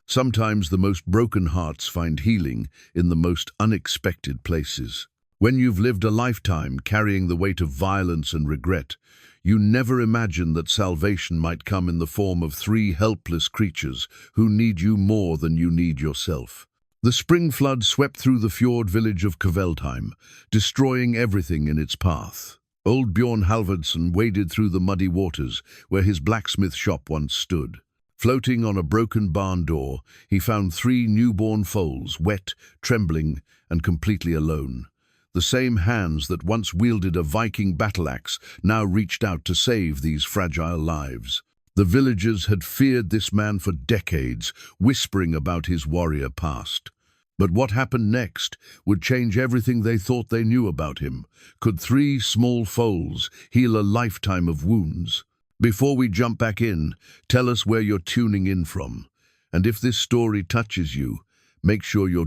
Sometimes the most broken hearts find healing in the most unexpected places. When you've lived a lifetime carrying the weight of violence and regret, you never imagine that salvation might come in the form of three helpless creatures who need you more than you need yourself. The spring flood swept through the fjord village of Kveldheim, destroying everything in its path. Old Bjorn Halvardsson waded through the muddy waters where his blacksmith shop once stood. Floating on a broken barn door, he found three newborn foals, wet, trembling, and completely alone. The same hands that once wielded a Viking battle axe now reached out to save these fragile lives. The villagers had feared this man for decades, whispering about his warrior past. But what happened next would change everything they thought they knew about him. Could three small foals heal a lifetime of wounds? Before we jump back in, tell us where you're tuning in from. And if this story touches you, make sure you're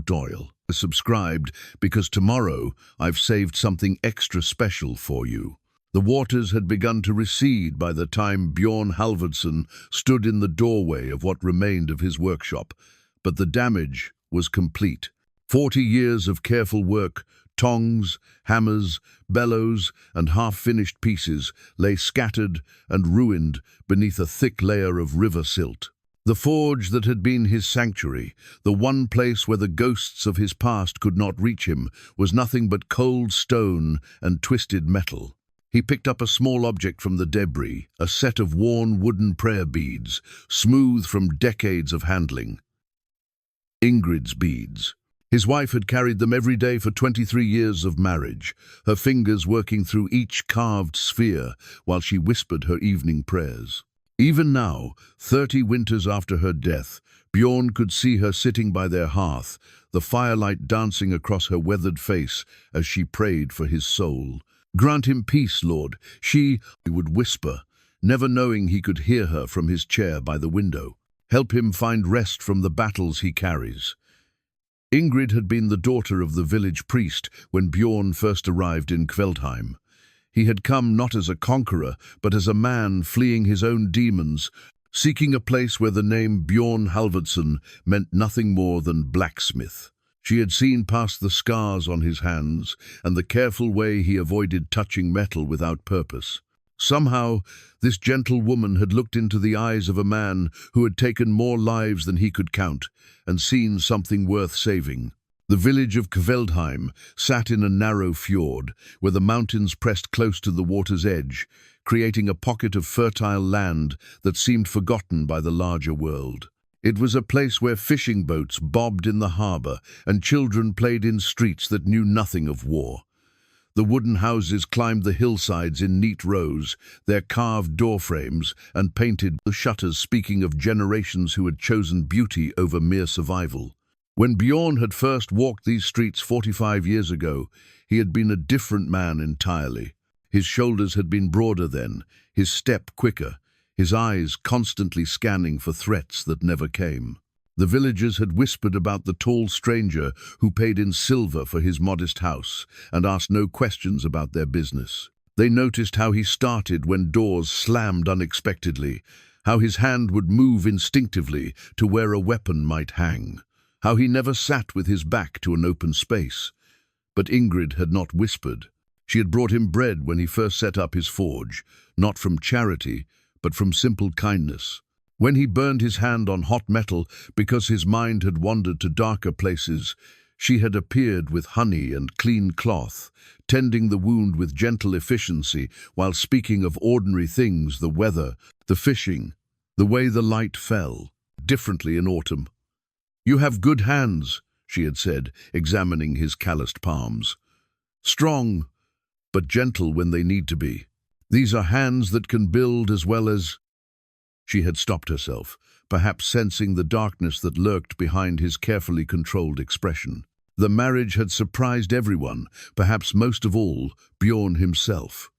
subscribed, because tomorrow I've saved something extra special for you. The waters had begun to recede by the time Bjorn Halvardsson stood in the doorway of what remained of his workshop, but the damage was complete. 40 years of careful work, tongs, hammers, bellows, and half-finished pieces lay scattered and ruined beneath a thick layer of river silt. The forge that had been his sanctuary, the one place where the ghosts of his past could not reach him, was nothing but cold stone and twisted metal. He picked up a small object from the debris, a set of worn wooden prayer beads, smooth from decades of handling. Ingrid's beads. His wife had carried them every day for 23 years of marriage, her fingers working through each carved sphere while she whispered her evening prayers. Even now, 30 winters after her death, Bjorn could see her sitting by their hearth, the firelight dancing across her weathered face as she prayed for his soul. "Grant him peace, Lord," she would whisper, never knowing he could hear her from his chair by the window. "Help him find rest from the battles he carries." Ingrid had been the daughter of the village priest when Bjorn first arrived in Kveldheim. He had come not as a conqueror, but as a man fleeing his own demons, seeking a place where the name Bjorn Halvardsson meant nothing more than blacksmith. She had seen past the scars on his hands and the careful way he avoided touching metal without purpose. Somehow, this gentle woman had looked into the eyes of a man who had taken more lives than he could count and seen something worth saving. The village of Kveldheim sat in a narrow fjord where the mountains pressed close to the water's edge, creating a pocket of fertile land that seemed forgotten by the larger world. It was a place where fishing boats bobbed in the harbor and children played in streets that knew nothing of war. The wooden houses climbed the hillsides in neat rows, their carved doorframes and painted shutters speaking of generations who had chosen beauty over mere survival. When Bjorn had first walked these streets 45 years ago, he had been a different man entirely. His shoulders had been broader then, his step quicker, his eyes constantly scanning for threats that never came. The villagers had whispered about the tall stranger who paid in silver for his modest house and asked no questions about their business. They noticed how he started when doors slammed unexpectedly, how his hand would move instinctively to where a weapon might hang, how he never sat with his back to an open space. But Ingrid had not whispered. She had brought him bread when he first set up his forge, not from charity, but from simple kindness. When he burned his hand on hot metal because his mind had wandered to darker places, she had appeared with honey and clean cloth, tending the wound with gentle efficiency while speaking of ordinary things, the weather, the fishing, the way the light fell, differently in autumn. "You have good hands," she had said, examining his calloused palms. "Strong, but gentle when they need to be. These are hands that can build as well as—" She had stopped herself, perhaps sensing the darkness that lurked behind his carefully controlled expression. The marriage had surprised everyone, perhaps most of all, Bjorn himself.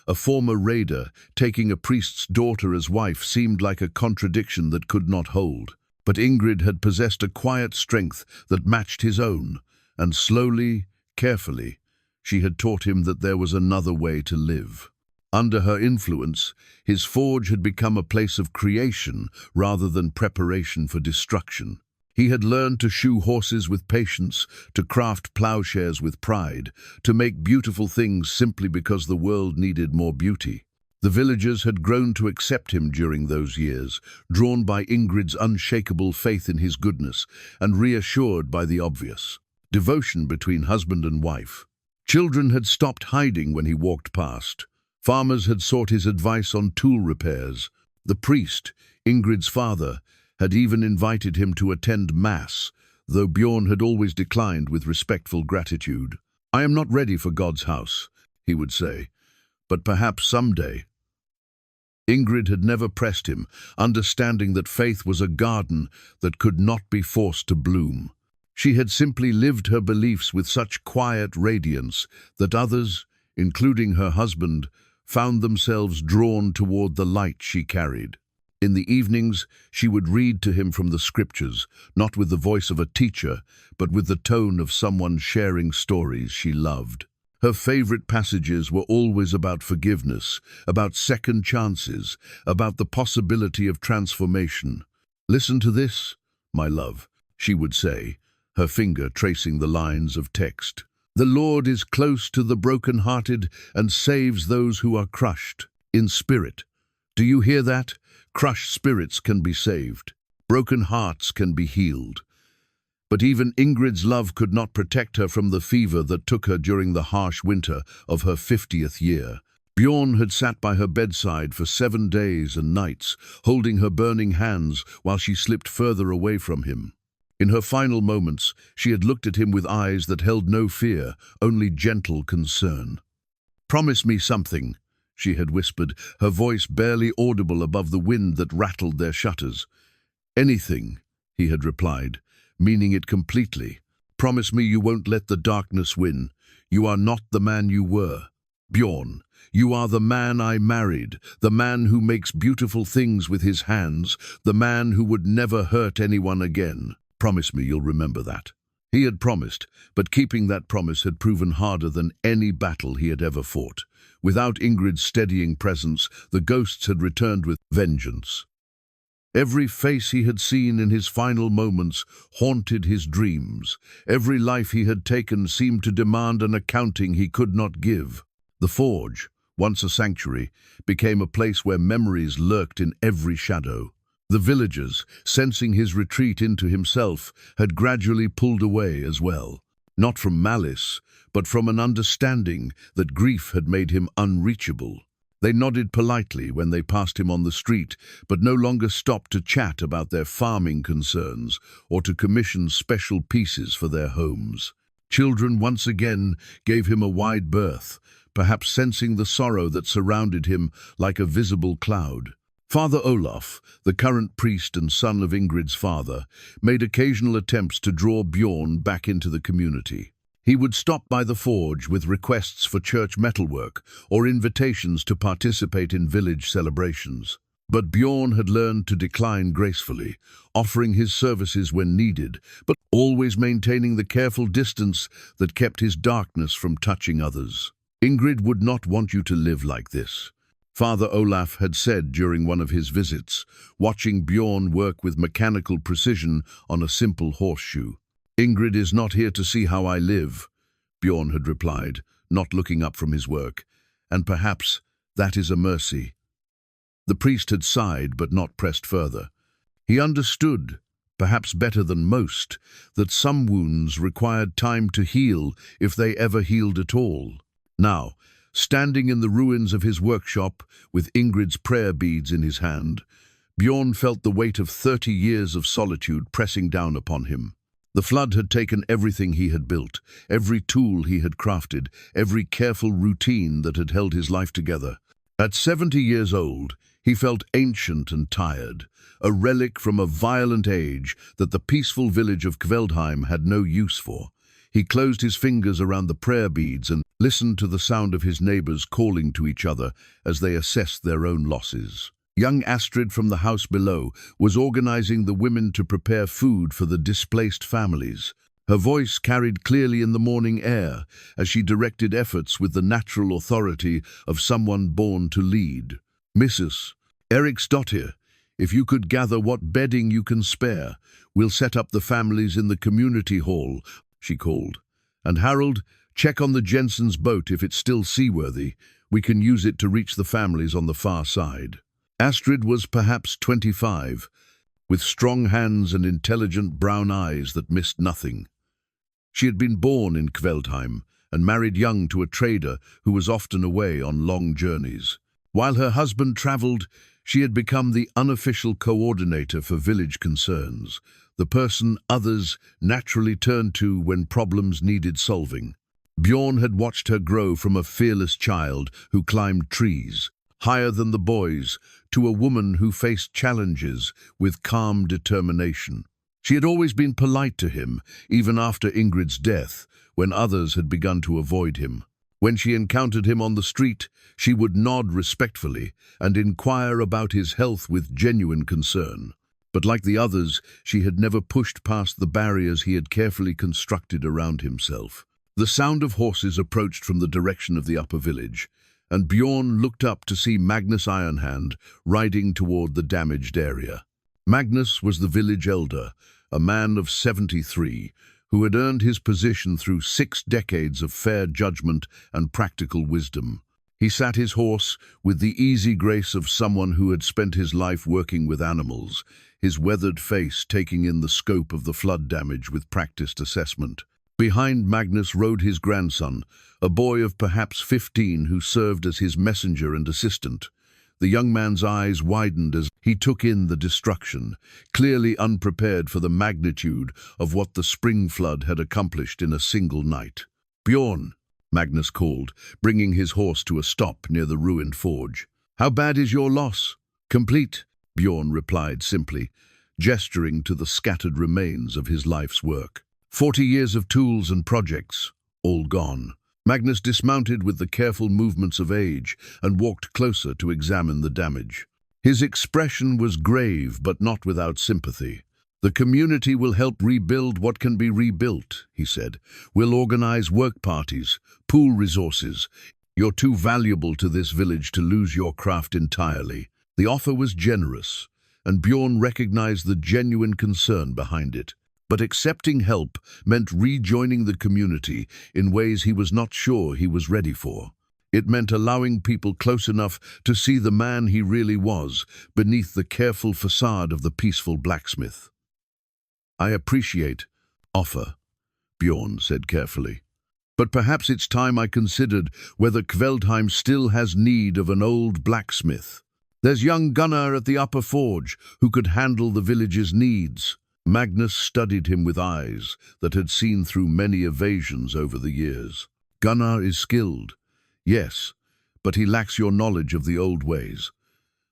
A former raider, taking a priest's daughter as wife seemed like a contradiction that could not hold. But Ingrid had possessed a quiet strength that matched his own, and slowly, carefully, she had taught him that there was another way to live. Under her influence, his forge had become a place of creation rather than preparation for destruction. He had learned to shoe horses with patience, to craft plowshares with pride, to make beautiful things simply because the world needed more beauty. The villagers had grown to accept him during those years, drawn by Ingrid's unshakable faith in his goodness and reassured by the obvious devotion between husband and wife. Children had stopped hiding when he walked past. Farmers had sought his advice on tool repairs. The priest, Ingrid's father, had even invited him to attend Mass, though Bjorn had always declined with respectful gratitude. "I am not ready for God's house," he would say, "but perhaps someday." Ingrid had never pressed him, understanding that faith was a garden that could not be forced to bloom. She had simply lived her beliefs with such quiet radiance that others, including her husband, found themselves drawn toward the light she carried. In the evenings, she would read to him from the scriptures, not with the voice of a teacher, but with the tone of someone sharing stories she loved. Her favorite passages were always about forgiveness, about second chances, about the possibility of transformation. "Listen to this, my love," she would say, her finger tracing the lines of text. "The Lord is close to the broken-hearted and saves those who are crushed in spirit." Do you hear that? Crushed spirits can be saved. Broken hearts can be healed. But even Ingrid's love could not protect her from the fever that took her during the harsh winter of her 50th year. Bjorn had sat by her bedside for 7 days and nights, holding her burning hands while she slipped further away from him. In her final moments, she had looked at him with eyes that held no fear, only gentle concern. "Promise me something," she had whispered, her voice barely audible above the wind that rattled their shutters. "Anything," he had replied, meaning it completely. "Promise me you won't let the darkness win. You are not the man you were. Bjorn, you are the man I married, the man who makes beautiful things with his hands, the man who would never hurt anyone again. Promise me you'll remember that." He had promised, but keeping that promise had proven harder than any battle he had ever fought. Without Ingrid's steadying presence, the ghosts had returned with vengeance. Every face he had seen in his final moments haunted his dreams. Every life he had taken seemed to demand an accounting he could not give. The forge, once a sanctuary, became a place where memories lurked in every shadow. The villagers, sensing his retreat into himself, had gradually pulled away as well. Not from malice, but from an understanding that grief had made him unreachable. They nodded politely when they passed him on the street, but no longer stopped to chat about their farming concerns or to commission special pieces for their homes. Children once again gave him a wide berth, perhaps sensing the sorrow that surrounded him like a visible cloud. Father Olaf, the current priest and son of Ingrid's father, made occasional attempts to draw Bjorn back into the community. He would stop by the forge with requests for church metalwork or invitations to participate in village celebrations. But Bjorn had learned to decline gracefully, offering his services when needed, but always maintaining the careful distance that kept his darkness from touching others. "Ingrid would not want you to live like this," Father Olaf had said during one of his visits, watching Bjorn work with mechanical precision on a simple horseshoe. "Ingrid is not here to see how I live," Bjorn had replied, not looking up from his work, "and perhaps that is a mercy." The priest had sighed but not pressed further. He understood, perhaps better than most, that some wounds required time to heal if they ever healed at all. Now, standing in the ruins of his workshop with Ingrid's prayer beads in his hand, Bjorn felt the weight of 30 years of solitude pressing down upon him. The flood had taken everything he had built, every tool he had crafted, every careful routine that had held his life together. At 70 years old, he felt ancient and tired, a relic from a violent age that the peaceful village of Kveldheim had no use for. He closed his fingers around the prayer beads and listened to the sound of his neighbors calling to each other as they assessed their own losses. Young Astrid from the house below was organizing the women to prepare food for the displaced families. Her voice carried clearly in the morning air as she directed efforts with the natural authority of someone born to lead. "Mrs. Eriksdottir, If you could gather what bedding you can spare, we'll set up the families in the community hall, she called. And Harold, check on the Jensen's boat if it's still seaworthy. We can use it to reach the families on the far side. Astrid was perhaps 25, with strong hands and intelligent brown eyes that missed nothing. She had been born in Kveldheim and married young to a trader who was often away on long journeys. While her husband travelled, she had become the unofficial coordinator for village concerns, the person others naturally turned to when problems needed solving. Bjorn had watched her grow from a fearless child who climbed trees, higher than the boys, to a woman who faced challenges with calm determination. She had always been polite to him, even after Ingrid's death, when others had begun to avoid him. When she encountered him on the street, she would nod respectfully and inquire about his health with genuine concern. But like the others, she had never pushed past the barriers he had carefully constructed around himself. The sound of horses approached from the direction of the upper village, and Bjorn looked up to see Magnus Ironhand riding toward the damaged area. Magnus was the village elder, a man of 73, who had earned his position through 6 decades of fair judgment and practical wisdom. He sat his horse with the easy grace of someone who had spent his life working with animals, his weathered face taking in the scope of the flood damage with practiced assessment. Behind Magnus rode his grandson, a boy of perhaps 15 who served as his messenger and assistant. The young man's eyes widened as he took in the destruction, clearly unprepared for the magnitude of what the spring flood had accomplished in a single night. "Bjorn," Magnus called, bringing his horse to a stop near the ruined forge. "How bad is your loss?" "Complete," Bjorn replied simply, gesturing to the scattered remains of his life's work. 40 years of tools and projects, all gone. Magnus dismounted with the careful movements of age and walked closer to examine the damage. His expression was grave but not without sympathy. "The community will help rebuild what can be rebuilt," he said. "We'll organize work parties, pool resources. You're too valuable to this village to lose your craft entirely." The offer was generous, and Bjorn recognized the genuine concern behind it. But accepting help meant rejoining the community in ways he was not sure he was ready for. It meant allowing people close enough to see the man he really was beneath the careful facade of the peaceful blacksmith. "I appreciate offer," Bjorn said carefully. "But perhaps it's time I considered whether Kveldheim still has need of an old blacksmith. There's young Gunnar at the upper forge who could handle the village's needs." Magnus studied him with eyes that had seen through many evasions over the years. "Gunnar is skilled, yes, but he lacks your knowledge of the old ways.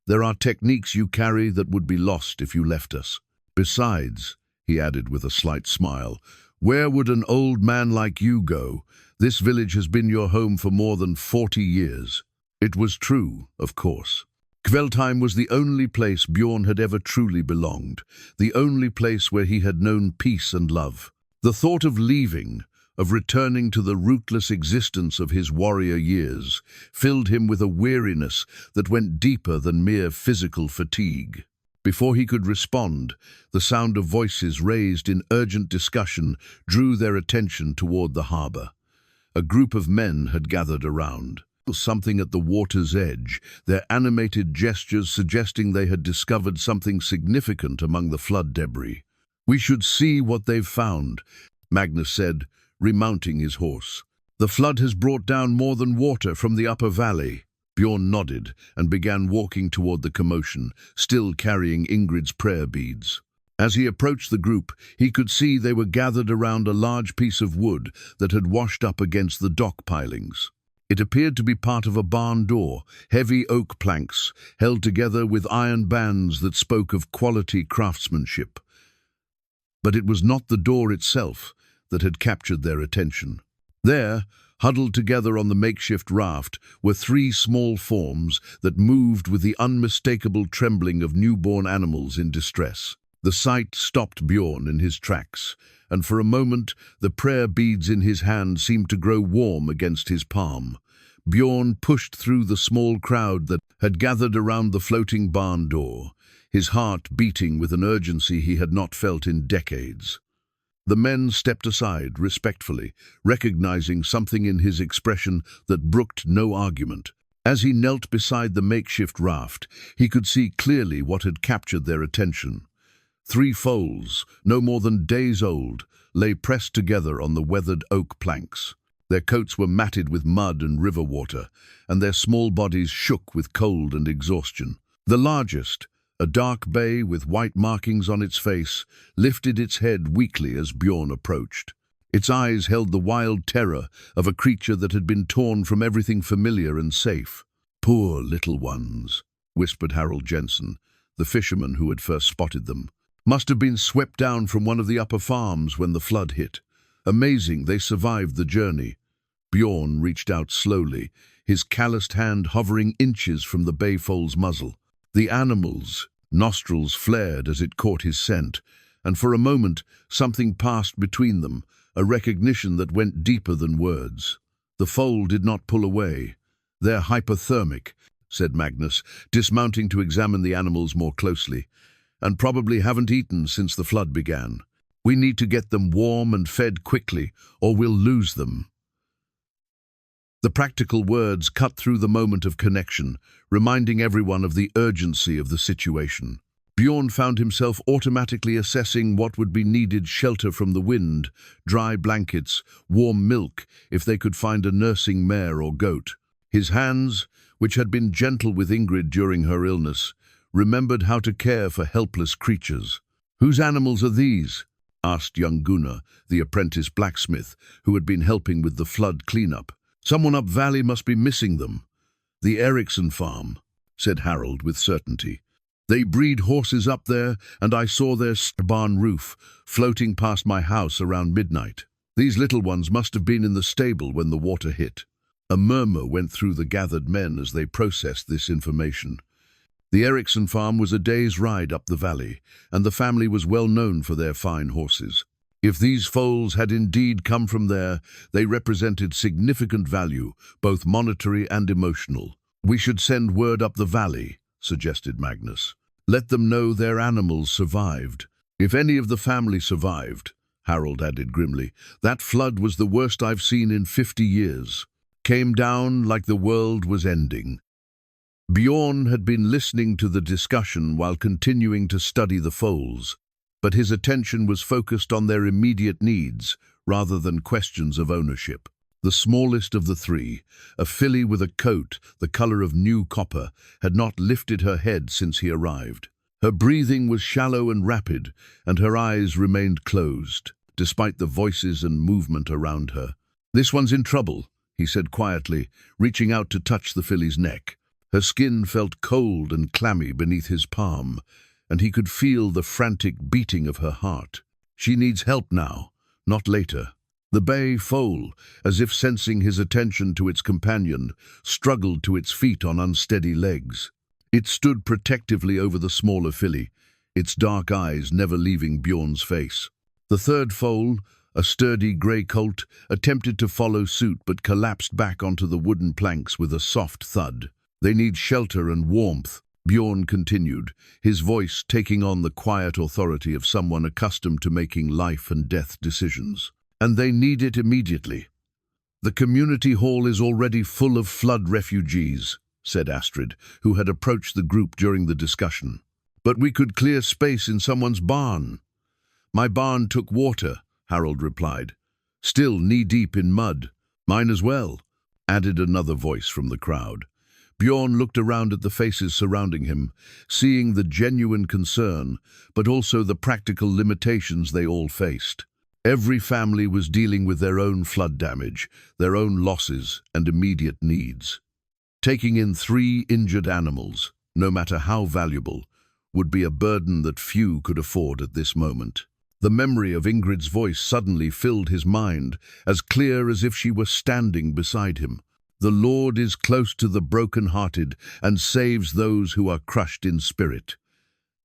There are techniques you carry that would be lost if you left us. Besides," he added with a slight smile, "where would an old man like you go? This village has been your home for more than 40 years. It was true, of course. Kveldheim was the only place Bjorn had ever truly belonged, the only place where he had known peace and love. The thought of leaving, of returning to the rootless existence of his warrior years, filled him with a weariness that went deeper than mere physical fatigue. Before he could respond, the sound of voices raised in urgent discussion drew their attention toward the harbor. A group of men had gathered around. Something at the water's edge, their animated gestures suggesting they had discovered something significant among the flood debris. "We should see what they've found," Magnus said, remounting his horse. "The flood has brought down more than water from the upper valley." Bjorn nodded and began walking toward the commotion, still carrying Ingrid's prayer beads. As he approached the group, he could see they were gathered around a large piece of wood that had washed up against the dock pilings. It appeared to be part of a barn door, heavy oak planks, held together with iron bands that spoke of quality craftsmanship. But it was not the door itself that had captured their attention. There, huddled together on the makeshift raft, were 3 small forms that moved with the unmistakable trembling of newborn animals in distress. The sight stopped Bjorn in his tracks, and for a moment the prayer beads in his hand seemed to grow warm against his palm. Bjorn pushed through the small crowd that had gathered around the floating barn door. his heart beating with an urgency he had not felt in decades. The men stepped aside respectfully, recognizing something in his expression that brooked no argument. As he knelt beside the makeshift raft, he could see clearly what had captured their attention. 3 foals, no more than days old, lay pressed together on the weathered oak planks. Their coats were matted with mud and river water, and their small bodies shook with cold and exhaustion. The largest, a dark bay with white markings on its face, lifted its head weakly as Bjorn approached. Its eyes held the wild terror of a creature that had been torn from everything familiar and safe. "Poor little ones," whispered Harold Jensen, the fisherman who had first spotted them. "Must have been swept down from one of the upper farms when the flood hit. Amazing they survived the journey." Bjorn reached out slowly, his calloused hand hovering inches from the bay foal's muzzle. The animal's nostrils flared as it caught his scent, and for a moment something passed between them, a recognition that went deeper than words. The foal did not pull away. "They're hypothermic," said Magnus, dismounting to examine the animals more closely, "and probably haven't eaten since the flood began. We need to get them warm and fed quickly, or we'll lose them." The practical words cut through the moment of connection, reminding everyone of the urgency of the situation. Bjorn found himself automatically assessing what would be needed: shelter from the wind, dry blankets, warm milk if they could find a nursing mare or goat. His hands, which had been gentle with Ingrid during her illness, remembered how to care for helpless creatures. "Whose animals are these?" asked young Gunnar, the apprentice blacksmith, who had been helping with the flood cleanup. "Someone up valley must be missing them." "The Eriksson farm," said Harold with certainty. "They breed horses up there, and I saw their barn roof floating past my house around midnight. These little ones must have been in the stable when the water hit." A murmur went through the gathered men as they processed this information. The Eriksson farm was a day's ride up the valley, and the family was well known for their fine horses. If these foals had indeed come from there, they represented significant value, both monetary and emotional. "We should send word up the valley," suggested Magnus. "Let them know their animals survived." "If any of the family survived," Harold added grimly, "that flood was the worst I've seen in 50 years. Came down like the world was ending." Bjorn had been listening to the discussion while continuing to study the foals, but his attention was focused on their immediate needs rather than questions of ownership. The smallest of the 3, a filly with a coat the color of new copper, had not lifted her head since he arrived. Her breathing was shallow and rapid, and her eyes remained closed, despite the voices and movement around her. "This one's in trouble," he said quietly, reaching out to touch the filly's neck. Her skin felt cold and clammy beneath his palm, and he could feel the frantic beating of her heart. "She needs help now, not later." The bay foal, as if sensing his attention to its companion, struggled to its feet on unsteady legs. It stood protectively over the smaller filly, its dark eyes never leaving Bjorn's face. The third foal, a sturdy grey colt, attempted to follow suit but collapsed back onto the wooden planks with a soft thud. "They need shelter and warmth," Bjorn continued, his voice taking on the quiet authority of someone accustomed to making life and death decisions. "And they need it immediately." "The community hall is already full of flood refugees," said Astrid, who had approached the group during the discussion. "But we could clear space in someone's barn." "My barn took water," Harold replied. "Still knee-deep in mud." "Mine as well," added another voice from the crowd. Bjorn looked around at the faces surrounding him, seeing the genuine concern, but also the practical limitations they all faced. Every family was dealing with their own flood damage, their own losses and immediate needs. Taking in 3 injured animals, no matter how valuable, would be a burden that few could afford at this moment. The memory of Ingrid's voice suddenly filled his mind, as clear as if she were standing beside him. "The Lord is close to the broken-hearted and saves those who are crushed in spirit."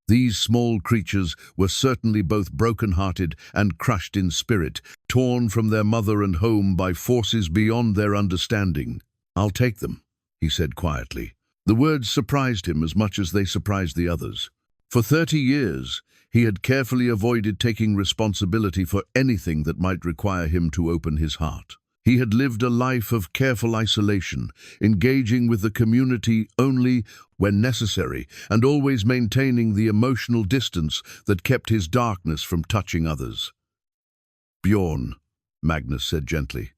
These small creatures were certainly both broken-hearted and crushed in spirit, torn from their mother and home by forces beyond their understanding. "I'll take them," he said quietly. The words surprised him as much as they surprised the others. For 30 years, he had carefully avoided taking responsibility for anything that might require him to open his heart. He had lived a life of careful isolation, engaging with the community only when necessary, and always maintaining the emotional distance that kept his darkness from touching others. "Bjorn," Magnus said gently,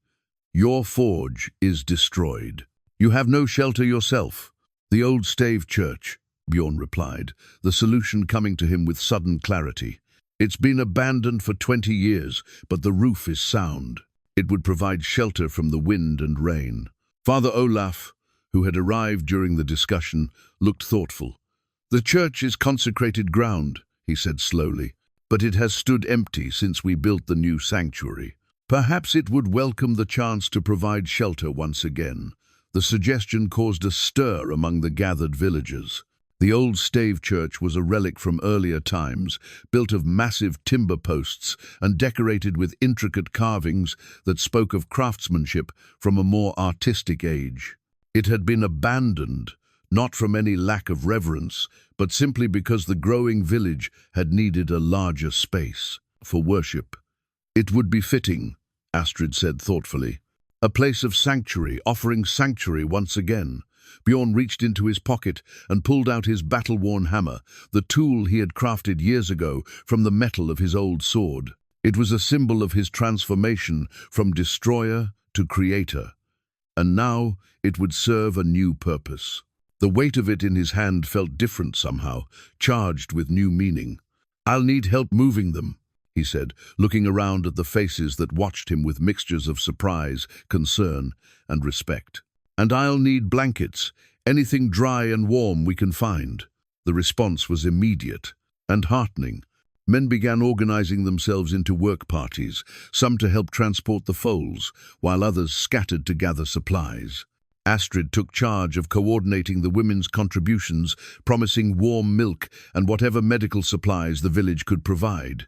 "your forge is destroyed. You have no shelter yourself." "The old stave church," Bjorn replied, the solution coming to him with sudden clarity. "It's been abandoned for 20 years, but the roof is sound. It would provide shelter from the wind and rain." Father Olaf, who had arrived during the discussion, looked thoughtful. "The church is consecrated ground," he said slowly, "but it has stood empty since we built the new sanctuary. Perhaps it would welcome the chance to provide shelter once again." The suggestion caused a stir among the gathered villagers. The old stave church was a relic from earlier times, built of massive timber posts and decorated with intricate carvings that spoke of craftsmanship from a more artistic age. It had been abandoned, not from any lack of reverence, but simply because the growing village had needed a larger space for worship. "It would be fitting," Astrid said thoughtfully. "A place of sanctuary, offering sanctuary once again." Bjorn reached into his pocket and pulled out his battle-worn hammer, the tool he had crafted years ago from the metal of his old sword. It was a symbol of his transformation from destroyer to creator, and now it would serve a new purpose. The weight of it in his hand felt different somehow, charged with new meaning. "I'll need help moving them," he said, looking around at the faces that watched him with mixtures of surprise, concern, and respect. "And I'll need blankets, anything dry and warm we can find." The response was immediate and heartening. Men began organizing themselves into work parties, some to help transport the foals, while others scattered to gather supplies. Astrid took charge of coordinating the women's contributions, promising warm milk and whatever medical supplies the village could provide.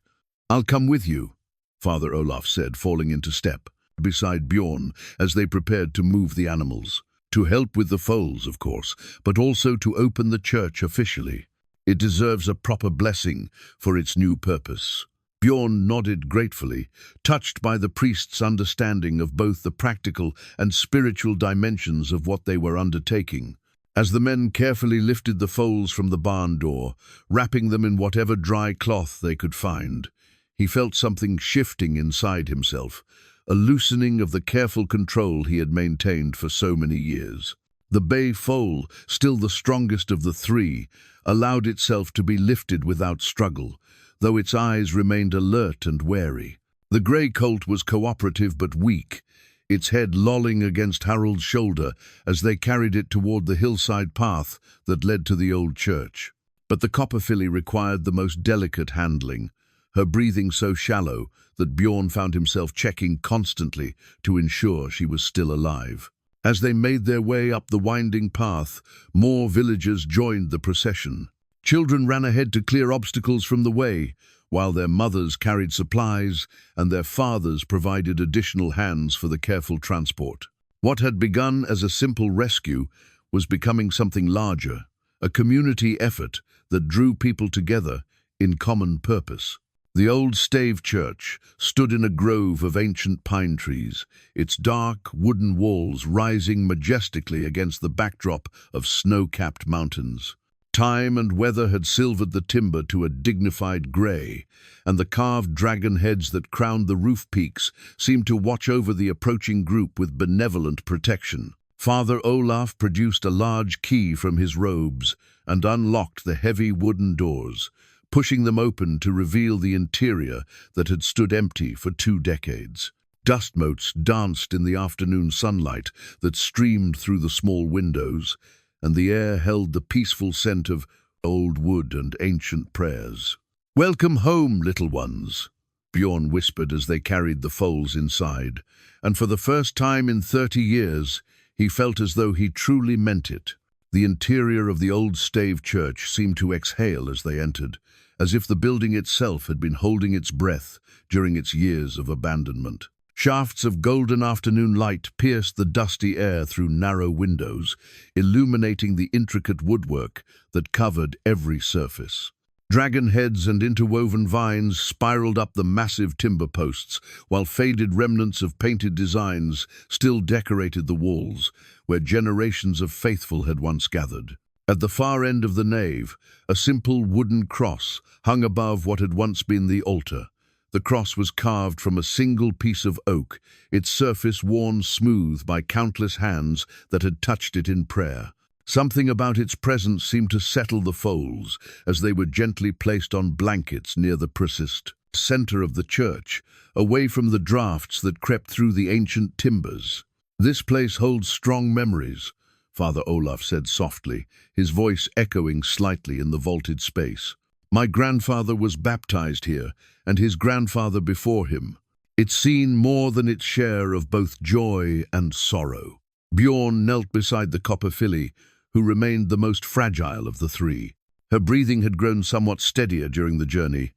"I'll come with you," Father Olaf said, falling into step beside Bjorn as they prepared to move the animals. To help with the foals, of course, but also to open the church officially. It deserves a proper blessing for its new purpose. Bjorn nodded gratefully, touched by the priest's understanding of both the practical and spiritual dimensions of what they were undertaking. As the men carefully lifted the foals from the barn door, wrapping them in whatever dry cloth they could find, he felt something shifting inside himself, a loosening of the careful control he had maintained for so many years. The bay foal, still the strongest of the three, allowed itself to be lifted without struggle, though its eyes remained alert and wary. The grey colt was cooperative but weak, its head lolling against Harold's shoulder as they carried it toward the hillside path that led to the old church. But the copper filly required the most delicate handling, her breathing so shallow that Bjorn found himself checking constantly to ensure she was still alive. As they made their way up the winding path, more villagers joined the procession. Children ran ahead to clear obstacles from the way, while their mothers carried supplies and their fathers provided additional hands for the careful transport. What had begun as a simple rescue was becoming something larger, a community effort that drew people together in common purpose. The old stave church stood in a grove of ancient pine trees, its dark wooden walls rising majestically against the backdrop of snow-capped mountains. Time and weather had silvered the timber to a dignified grey, and the carved dragon heads that crowned the roof peaks seemed to watch over the approaching group with benevolent protection. Father Olaf produced a large key from his robes and unlocked the heavy wooden doors, pushing them open to reveal the interior that had stood empty for 2 decades. Dust motes danced in the afternoon sunlight that streamed through the small windows, and the air held the peaceful scent of old wood and ancient prayers. "Welcome home, little ones," Bjorn whispered as they carried the foals inside, and for the first time in 30 years, he felt as though he truly meant it. The interior of the old stave church seemed to exhale as they entered, as if the building itself had been holding its breath during its years of abandonment. Shafts of golden afternoon light pierced the dusty air through narrow windows, illuminating the intricate woodwork that covered every surface. Dragon heads and interwoven vines spiraled up the massive timber posts, while faded remnants of painted designs still decorated the walls, where generations of faithful had once gathered. At the far end of the nave, a simple wooden cross hung above what had once been the altar. The cross was carved from a single piece of oak, its surface worn smooth by countless hands that had touched it in prayer. Something about its presence seemed to settle the foals as they were gently placed on blankets near the precise center of the church, away from the drafts that crept through the ancient timbers. "This place holds strong memories," Father Olaf said softly, his voice echoing slightly in the vaulted space. "My grandfather was baptized here, and his grandfather before him. It's seen more than its share of both joy and sorrow." Bjorn knelt beside the copper filly, who remained the most fragile of the three. Her breathing had grown somewhat steadier during the journey,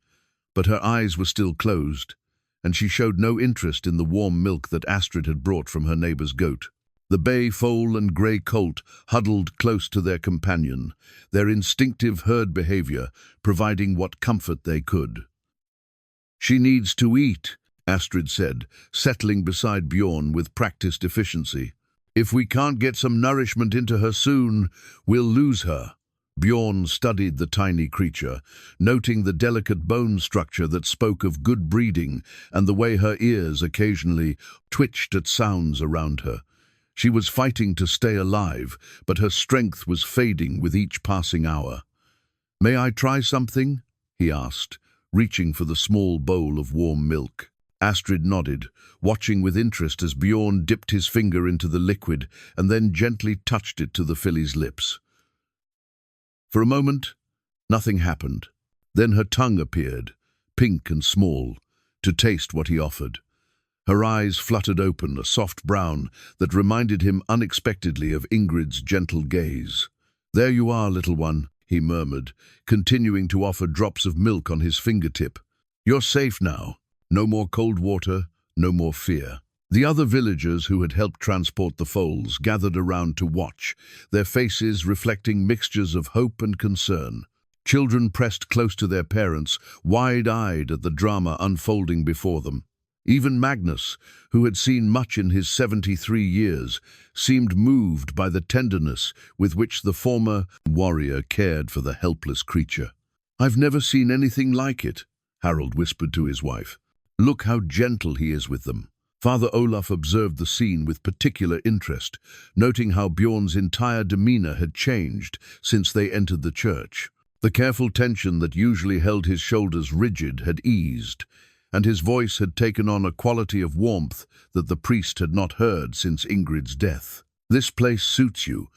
but her eyes were still closed, and she showed no interest in the warm milk that Astrid had brought from her neighbor's goat. The bay foal and grey colt huddled close to their companion, their instinctive herd behavior providing what comfort they could. "She needs to eat," Astrid said, settling beside Bjorn with practiced efficiency. "If we can't get some nourishment into her soon, we'll lose her." Bjorn studied the tiny creature, noting the delicate bone structure that spoke of good breeding and the way her ears occasionally twitched at sounds around her. She was fighting to stay alive, but her strength was fading with each passing hour. "May I try something?" he asked, reaching for the small bowl of warm milk. Astrid nodded, watching with interest as Bjorn dipped his finger into the liquid and then gently touched it to the filly's lips. For a moment, nothing happened. Then her tongue appeared, pink and small, to taste what he offered. Her eyes fluttered open, a soft brown that reminded him unexpectedly of Ingrid's gentle gaze. "There you are, little one," he murmured, continuing to offer drops of milk on his fingertip. "You're safe now. No more cold water, no more fear." The other villagers who had helped transport the foals gathered around to watch, their faces reflecting mixtures of hope and concern. Children pressed close to their parents, wide-eyed at the drama unfolding before them. Even Magnus, who had seen much in his 73 years, seemed moved by the tenderness with which the former warrior cared for the helpless creature. "I've never seen anything like it," Harold whispered to his wife. "Look how gentle he is with them." Father Olaf observed the scene with particular interest, noting how Bjorn's entire demeanor had changed since they entered the church. The careful tension that usually held his shoulders rigid had eased, and his voice had taken on a quality of warmth that the priest had not heard since Ingrid's death. "This place suits you,"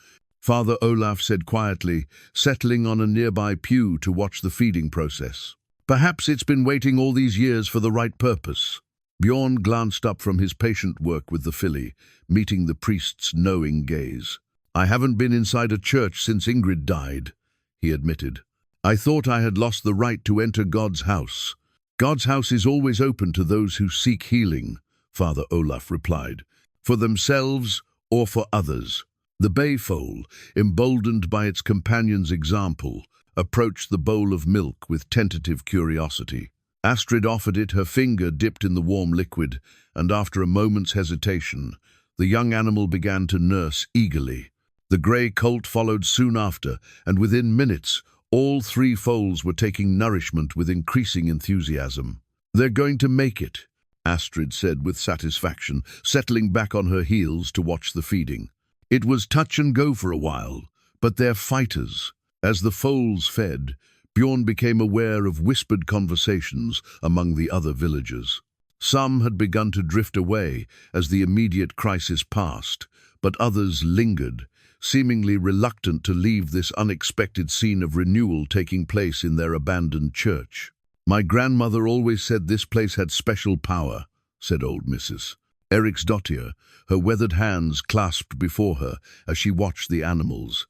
Father Olaf said quietly, settling on a nearby pew to watch the feeding process. "Perhaps it's been waiting all these years for the right purpose." Bjorn glanced up from his patient work with the filly, meeting the priest's knowing gaze. "I haven't been inside a church since Ingrid died," he admitted. "I thought I had lost the right to enter God's house." "God's house is always open to those who seek healing," Father Olaf replied, "for themselves or for others." The bay foal, emboldened by its companion's example, approached the bowl of milk with tentative curiosity. Astrid offered it, her finger dipped in the warm liquid, and after a moment's hesitation, the young animal began to nurse eagerly. The grey colt followed soon after, and within minutes, all three foals were taking nourishment with increasing enthusiasm. "They're going to make it," Astrid said with satisfaction, settling back on her heels to watch the feeding. "It was touch and go for a while, but they're fighters." As the foals fed, Bjorn became aware of whispered conversations among the other villagers. Some had begun to drift away as the immediate crisis passed, but others lingered, seemingly reluctant to leave this unexpected scene of renewal taking place in their abandoned church. "My grandmother always said this place had special power," said old Mrs. Eriksdottir, her weathered hands clasped before her as she watched the animals.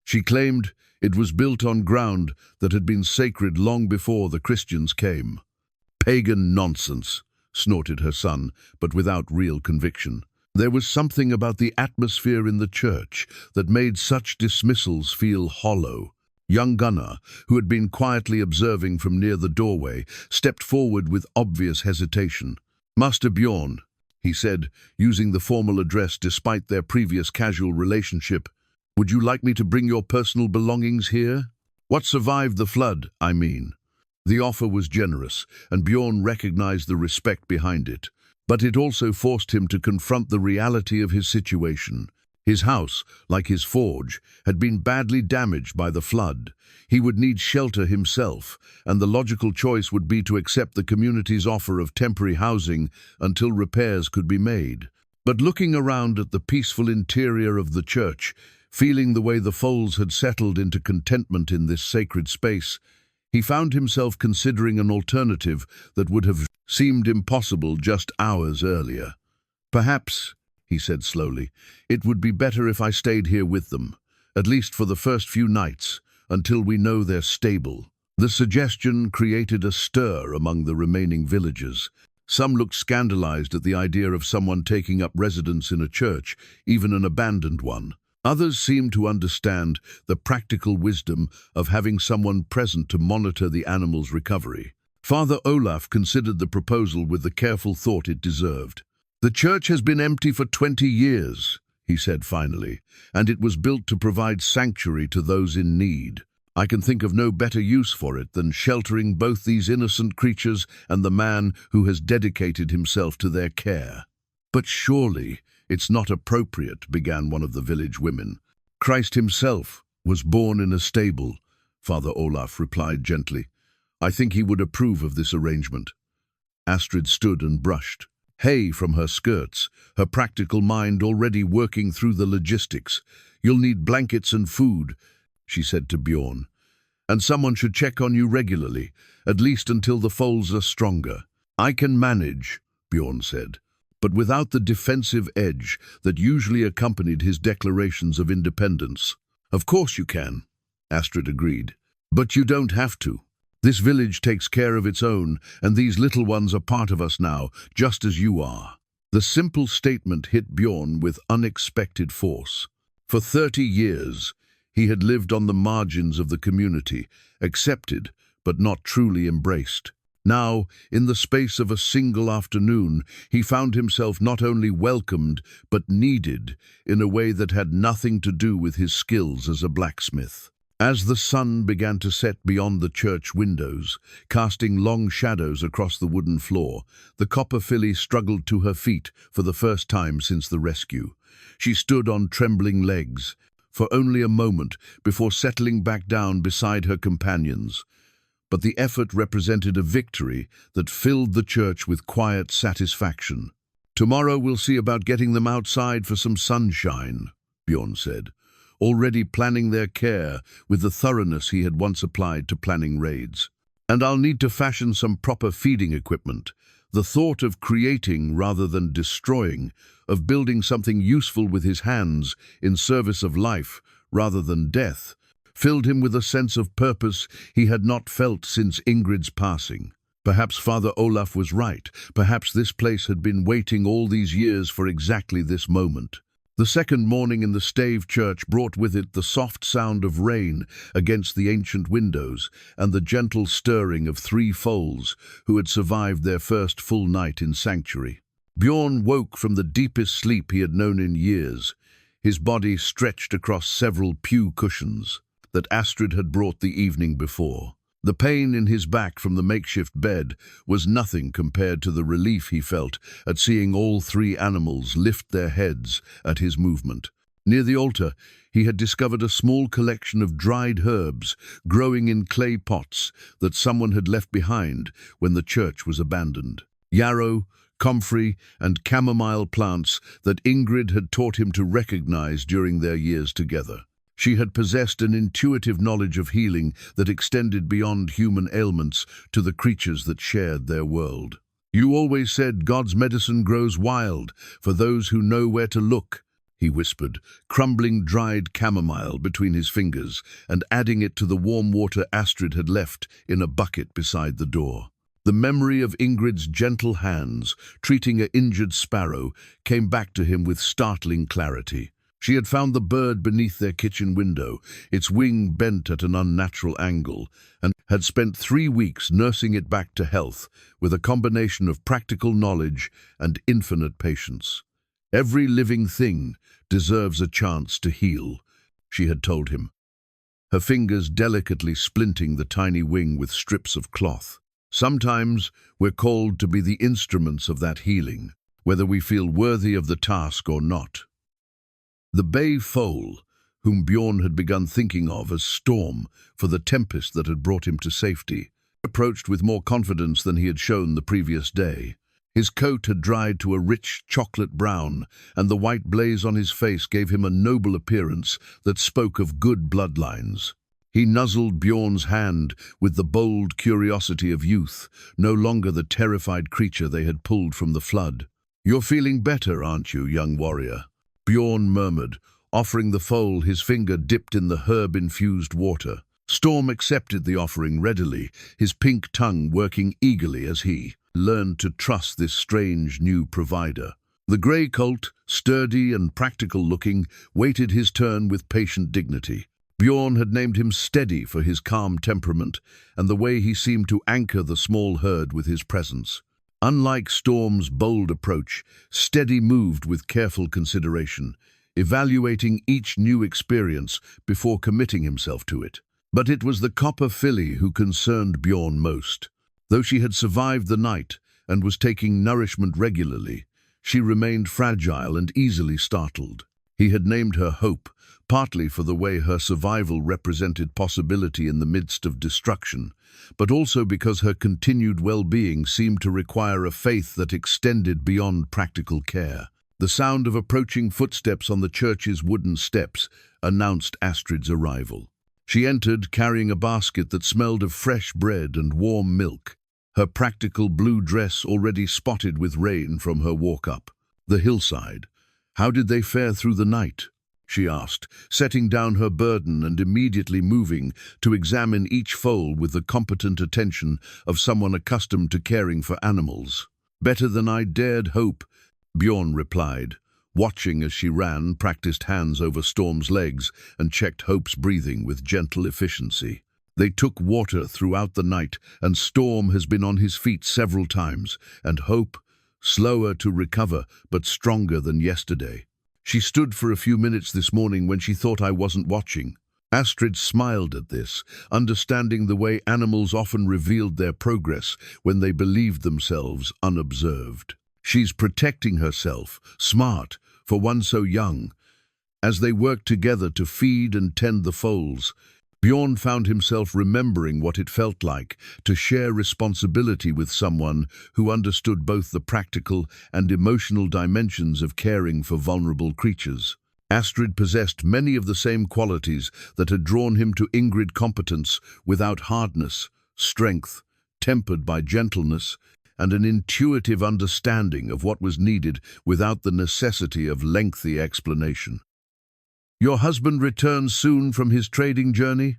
She claimed it was built on ground that had been sacred long before the Christians came. "Pagan nonsense," snorted her son, but without real conviction. There was something about the atmosphere in the church that made such dismissals feel hollow. Young Gunnar, who had been quietly observing from near the doorway, stepped forward with obvious hesitation. "Master Bjorn," he said, using the formal address despite their previous casual relationship, "would you like me to bring your personal belongings here? What survived the flood, I mean." The offer was generous, and Bjorn recognized the respect behind it. But it also forced him to confront the reality of his situation. His house, like his forge, had been badly damaged by the flood. He would need shelter himself, and the logical choice would be to accept the community's offer of temporary housing until repairs could be made. But looking around at the peaceful interior of the church, feeling the way the Foals had settled into contentment in this sacred space, he found himself considering an alternative that would have seemed impossible just hours earlier. "Perhaps," he said slowly, "it would be better if I stayed here with them, at least for the first few nights, until we know they're stable." The suggestion created a stir among the remaining villagers. Some looked scandalized at the idea of someone taking up residence in a church, even an abandoned one. Others seemed to understand the practical wisdom of having someone present to monitor the animal's recovery. Father Olaf considered the proposal with the careful thought it deserved. "The church has been empty for 20 years, he said finally, "and it was built to provide sanctuary to those in need. I can think of no better use for it than sheltering both these innocent creatures and the man who has dedicated himself to their care." "But surely it's not appropriate," began one of the village women. "Christ himself was born in a stable," Father Olaf replied gently. "I think he would approve of this arrangement." Astrid stood and brushed hay from her skirts, her practical mind already working through the logistics. "You'll need blankets and food," she said to Bjorn. "And someone should check on you regularly, at least until the foals are stronger." "I can manage," Bjorn said, but without the defensive edge that usually accompanied his declarations of independence. "Of course you can," Astrid agreed. "But you don't have to. This village takes care of its own, and these little ones are part of us now, just as you are." The simple statement hit Bjorn with unexpected force. For 30 years, he had lived on the margins of the community, accepted but not truly embraced. Now, in the space of a single afternoon, he found himself not only welcomed but needed in a way that had nothing to do with his skills as a blacksmith. As the sun began to set beyond the church windows, casting long shadows across the wooden floor, the copper filly struggled to her feet for the first time since the rescue. She stood on trembling legs for only a moment before settling back down beside her companions. But the effort represented a victory that filled the church with quiet satisfaction. "Tomorrow we'll see about getting them outside for some sunshine," Bjorn said, already planning their care with the thoroughness he had once applied to planning raids. "And I'll need to fashion some proper feeding equipment." The thought of creating rather than destroying, of building something useful with his hands in service of life rather than death, filled him with a sense of purpose he had not felt since Ingrid's passing. Perhaps Father Olaf was right. Perhaps this place had been waiting all these years for exactly this moment. The second morning in the stave church brought with it the soft sound of rain against the ancient windows and the gentle stirring of 3 foals who had survived their first full night in sanctuary. Bjorn woke from the deepest sleep he had known in years, his body stretched across several pew cushions that Astrid had brought the evening before. The pain in his back from the makeshift bed was nothing compared to the relief he felt at seeing all 3 animals lift their heads at his movement. Near the altar, he had discovered a small collection of dried herbs growing in clay pots that someone had left behind when the church was abandoned. Yarrow, comfrey, and chamomile plants that Ingrid had taught him to recognize during their years together. She had possessed an intuitive knowledge of healing that extended beyond human ailments to the creatures that shared their world. "You always said God's medicine grows wild for those who know where to look," he whispered, crumbling dried chamomile between his fingers and adding it to the warm water Astrid had left in a bucket beside the door. The memory of Ingrid's gentle hands treating an injured sparrow came back to him with startling clarity. She had found the bird beneath their kitchen window, its wing bent at an unnatural angle, and had spent 3 weeks nursing it back to health with a combination of practical knowledge and infinite patience. "Every living thing deserves a chance to heal," she had told him, her fingers delicately splinting the tiny wing with strips of cloth. "Sometimes we're called to be the instruments of that healing, whether we feel worthy of the task or not." The bay foal, whom Bjorn had begun thinking of as Storm for the tempest that had brought him to safety, approached with more confidence than he had shown the previous day. His coat had dried to a rich chocolate brown, and the white blaze on his face gave him a noble appearance that spoke of good bloodlines. He nuzzled Bjorn's hand with the bold curiosity of youth, no longer the terrified creature they had pulled from the flood. "You're feeling better, aren't you, young warrior?" Bjorn murmured, offering the foal his finger dipped in the herb-infused water. Storm accepted the offering readily, his pink tongue working eagerly as he learned to trust this strange new provider. The grey colt, sturdy and practical-looking, waited his turn with patient dignity. Bjorn had named him Steady for his calm temperament and the way he seemed to anchor the small herd with his presence. Unlike Storm's bold approach, Steady moved with careful consideration, evaluating each new experience before committing himself to it. But it was the copper filly who concerned Bjorn most. Though she had survived the night and was taking nourishment regularly, she remained fragile and easily startled. He had named her Hope, partly for the way her survival represented possibility in the midst of destruction, but also because her continued well-being seemed to require a faith that extended beyond practical care. The sound of approaching footsteps on the church's wooden steps announced Astrid's arrival. She entered carrying a basket that smelled of fresh bread and warm milk, her practical blue dress already spotted with rain from her walk up the hillside. "How did they fare through the night?" she asked, setting down her burden and immediately moving to examine each foal with the competent attention of someone accustomed to caring for animals. "Better than I dared hope," Bjorn replied, watching as she ran, practiced hands over Storm's legs, and checked Hope's breathing with gentle efficiency. "They took water throughout the night, and Storm has been on his feet several times, and Hope, slower to recover, but stronger than yesterday. She stood for a few minutes this morning when she thought I wasn't watching." Astrid smiled at this, understanding the way animals often revealed their progress when they believed themselves unobserved. "She's protecting herself, smart, for one so young." As they worked together to feed and tend the foals, Bjorn found himself remembering what it felt like to share responsibility with someone who understood both the practical and emotional dimensions of caring for vulnerable creatures. Astrid possessed many of the same qualities that had drawn him to Ingrid: competence without hardness, strength, tempered by gentleness, and an intuitive understanding of what was needed without the necessity of lengthy explanation. "Your husband returns soon from his trading journey?"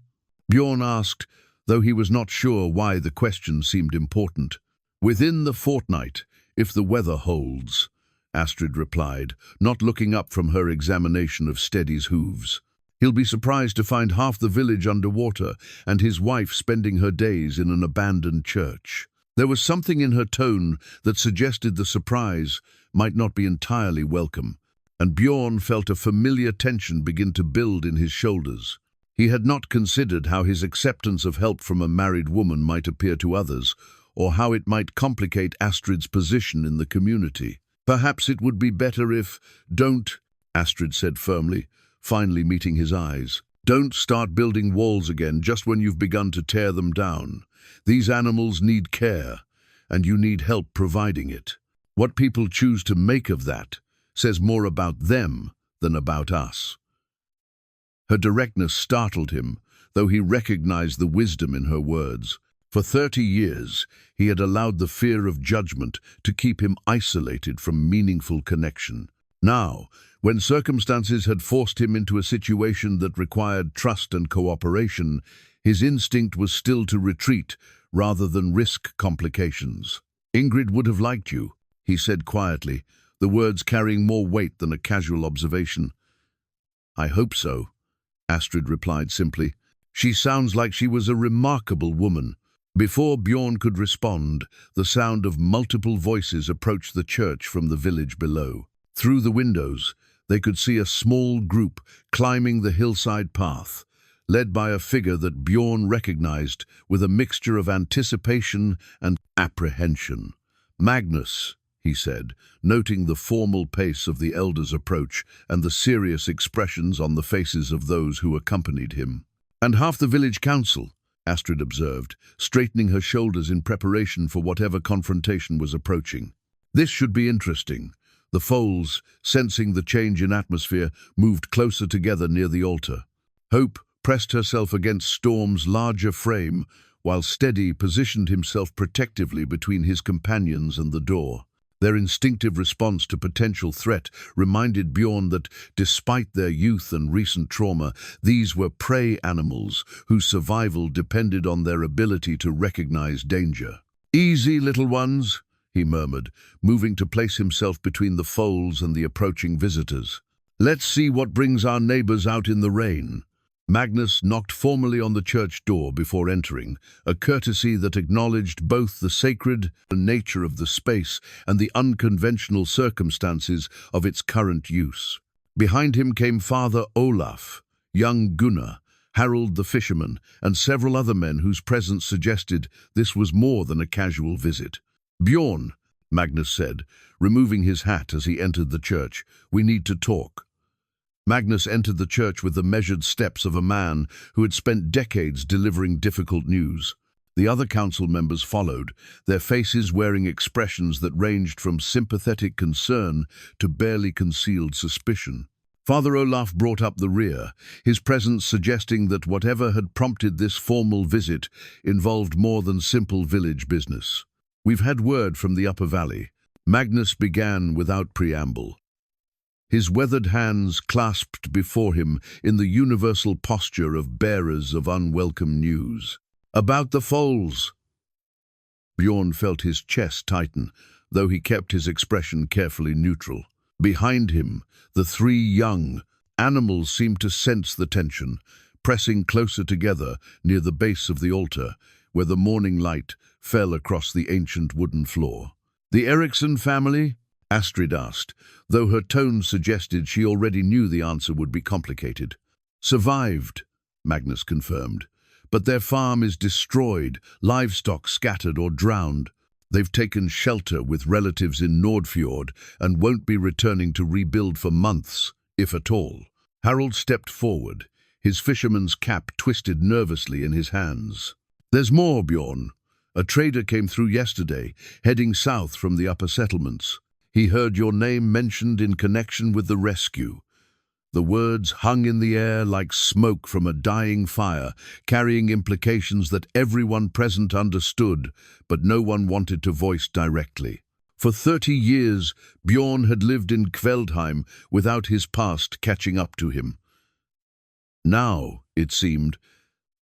Bjorn asked, though he was not sure why the question seemed important. "Within the fortnight, if the weather holds," Astrid replied, not looking up from her examination of Steady's hooves. "He'll be surprised to find half the village underwater and his wife spending her days in an abandoned church." There was something in her tone that suggested the surprise might not be entirely welcome, and Bjorn felt a familiar tension begin to build in his shoulders. He had not considered how his acceptance of help from a married woman might appear to others, or how it might complicate Astrid's position in the community. "Perhaps it would be better if—" "Don't," Astrid said firmly, finally meeting his eyes. "Don't start building walls again just when you've begun to tear them down. These animals need care, and you need help providing it. What people choose to make of that says more about them than about us." Her directness startled him, though he recognized the wisdom in her words. For 30 years, he had allowed the fear of judgment to keep him isolated from meaningful connection. Now, when circumstances had forced him into a situation that required trust and cooperation, his instinct was still to retreat rather than risk complications. "Ingrid would have liked you," he said quietly, the words carrying more weight than a casual observation. "I hope so," Astrid replied simply. "She sounds like she was a remarkable woman." Before Bjorn could respond, the sound of multiple voices approached the church from the village below. Through the windows, they could see a small group climbing the hillside path, led by a figure that Bjorn recognized with a mixture of anticipation and apprehension. "Magnus," he said, noting the formal pace of the elder's approach and the serious expressions on the faces of those who accompanied him. "And half the village council," Astrid observed, straightening her shoulders in preparation for whatever confrontation was approaching. "This should be interesting." The Foals, sensing the change in atmosphere, moved closer together near the altar. Hope pressed herself against Storm's larger frame, while Steady positioned himself protectively between his companions and the door. Their instinctive response to potential threat reminded Bjorn that, despite their youth and recent trauma, these were prey animals whose survival depended on their ability to recognize danger. "Easy, little ones," he murmured, moving to place himself between the foals and the approaching visitors. "Let's see what brings our neighbors out in the rain." Magnus knocked formally on the church door before entering, a courtesy that acknowledged both the sacred nature of the space and the unconventional circumstances of its current use. Behind him came Father Olaf, young Gunnar, Harold the fisherman, and several other men whose presence suggested this was more than a casual visit. "Bjorn," Magnus said, removing his hat as he entered the church, "we need to talk." Magnus entered the church with the measured steps of a man who had spent decades delivering difficult news. The other council members followed, their faces wearing expressions that ranged from sympathetic concern to barely concealed suspicion. Father Olaf brought up the rear, his presence suggesting that whatever had prompted this formal visit involved more than simple village business. "We've had word from the upper valley," Magnus began without preamble, his weathered hands clasped before him in the universal posture of bearers of unwelcome news. "About the foals." Bjorn felt his chest tighten, though he kept his expression carefully neutral. Behind him, the three young animals seemed to sense the tension, pressing closer together near the base of the altar, where the morning light fell across the ancient wooden floor. "The Eriksson family?" Astrid asked, though her tone suggested she already knew the answer would be complicated. "Survived," Magnus confirmed, "but their farm is destroyed, livestock scattered or drowned. They've taken shelter with relatives in Nordfjord and won't be returning to rebuild for months, if at all." Harold stepped forward, his fisherman's cap twisted nervously in his hands. "There's more, Bjorn. A trader came through yesterday, heading south from the upper settlements. He heard your name mentioned in connection with the rescue." The words hung in the air like smoke from a dying fire, carrying implications that everyone present understood, but no one wanted to voice directly. For 30 years, Bjorn had lived in Kveldheim without his past catching up to him. Now, it seemed,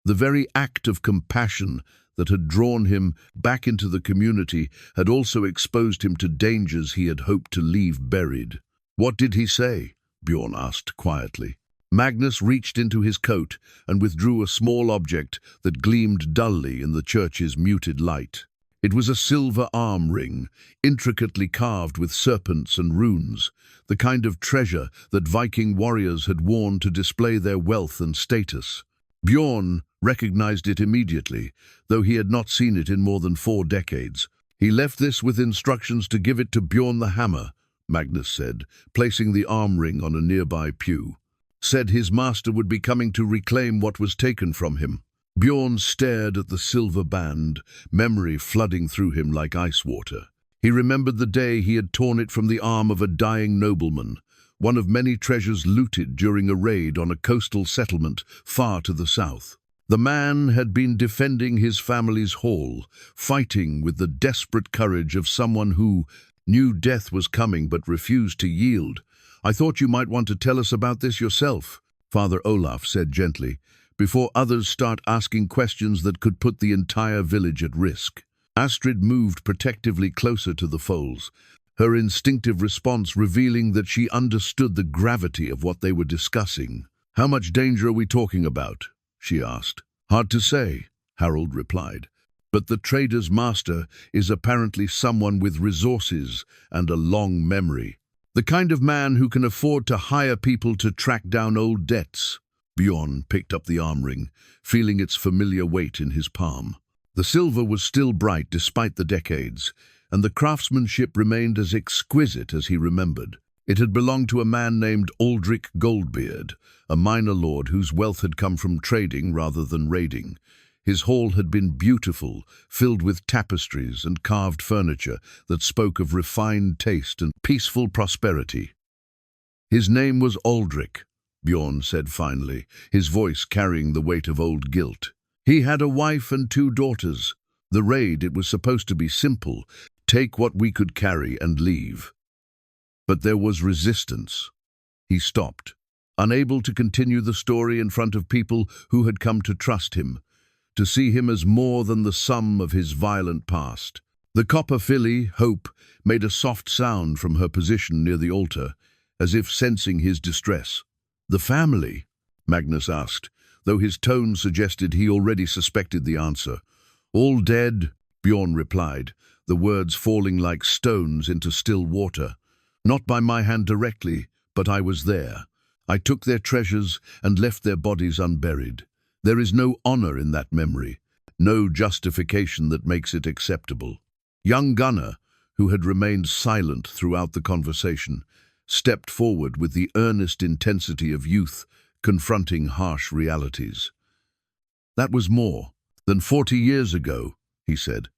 the very act of compassion that had drawn him back into the community had also exposed him to dangers he had hoped to leave buried. "What did he say?" Bjorn asked quietly. Magnus reached into his coat and withdrew a small object that gleamed dully in the church's muted light. It was a silver arm ring, intricately carved with serpents and runes, the kind of treasure that Viking warriors had worn to display their wealth and status. Bjorn recognized it immediately, though he had not seen it in more than 4 decades. "He left this with instructions to give it to Bjorn the Hammer," Magnus said, placing the arm ring on a nearby pew. "Said his master would be coming to reclaim what was taken from him." Bjorn stared at the silver band, memory flooding through him like ice water. He remembered the day he had torn it from the arm of a dying nobleman, one of many treasures looted during a raid on a coastal settlement far to the south. The man had been defending his family's hall, fighting with the desperate courage of someone who knew death was coming but refused to yield. "I thought you might want to tell us about this yourself," Father Olaf said gently, "before others start asking questions that could put the entire village at risk." Astrid moved protectively closer to the foals, her instinctive response revealing that she understood the gravity of what they were discussing. "How much danger are we talking about?" she asked. "Hard to say," Harold replied. "But the trader's master is apparently someone with resources and a long memory. The kind of man who can afford to hire people to track down old debts." Bjorn picked up the arm ring, feeling its familiar weight in his palm. The silver was still bright despite the decades, and the craftsmanship remained as exquisite as he remembered. It had belonged to a man named Aldrich Goldbeard, a minor lord whose wealth had come from trading rather than raiding. His hall had been beautiful, filled with tapestries and carved furniture that spoke of refined taste and peaceful prosperity. "His name was Aldrich," Bjorn said finally, his voice carrying the weight of old guilt. "He had a wife and 2 daughters. The raid, it was supposed to be simple. Take what we could carry and leave. But there was resistance." He stopped, unable to continue the story in front of people who had come to trust him, to see him as more than the sum of his violent past. The copper filly, Hope, made a soft sound from her position near the altar, as if sensing his distress. "The family?" Magnus asked, though his tone suggested he already suspected the answer. "All dead," Bjorn replied, the words falling like stones into still water. "Not by my hand directly, but I was there. I took their treasures and left their bodies unburied. There is no honor in that memory, no justification that makes it acceptable." Young Gunnar, who had remained silent throughout the conversation, stepped forward with the earnest intensity of youth confronting harsh realities. "That was more than 40 years ago," he said.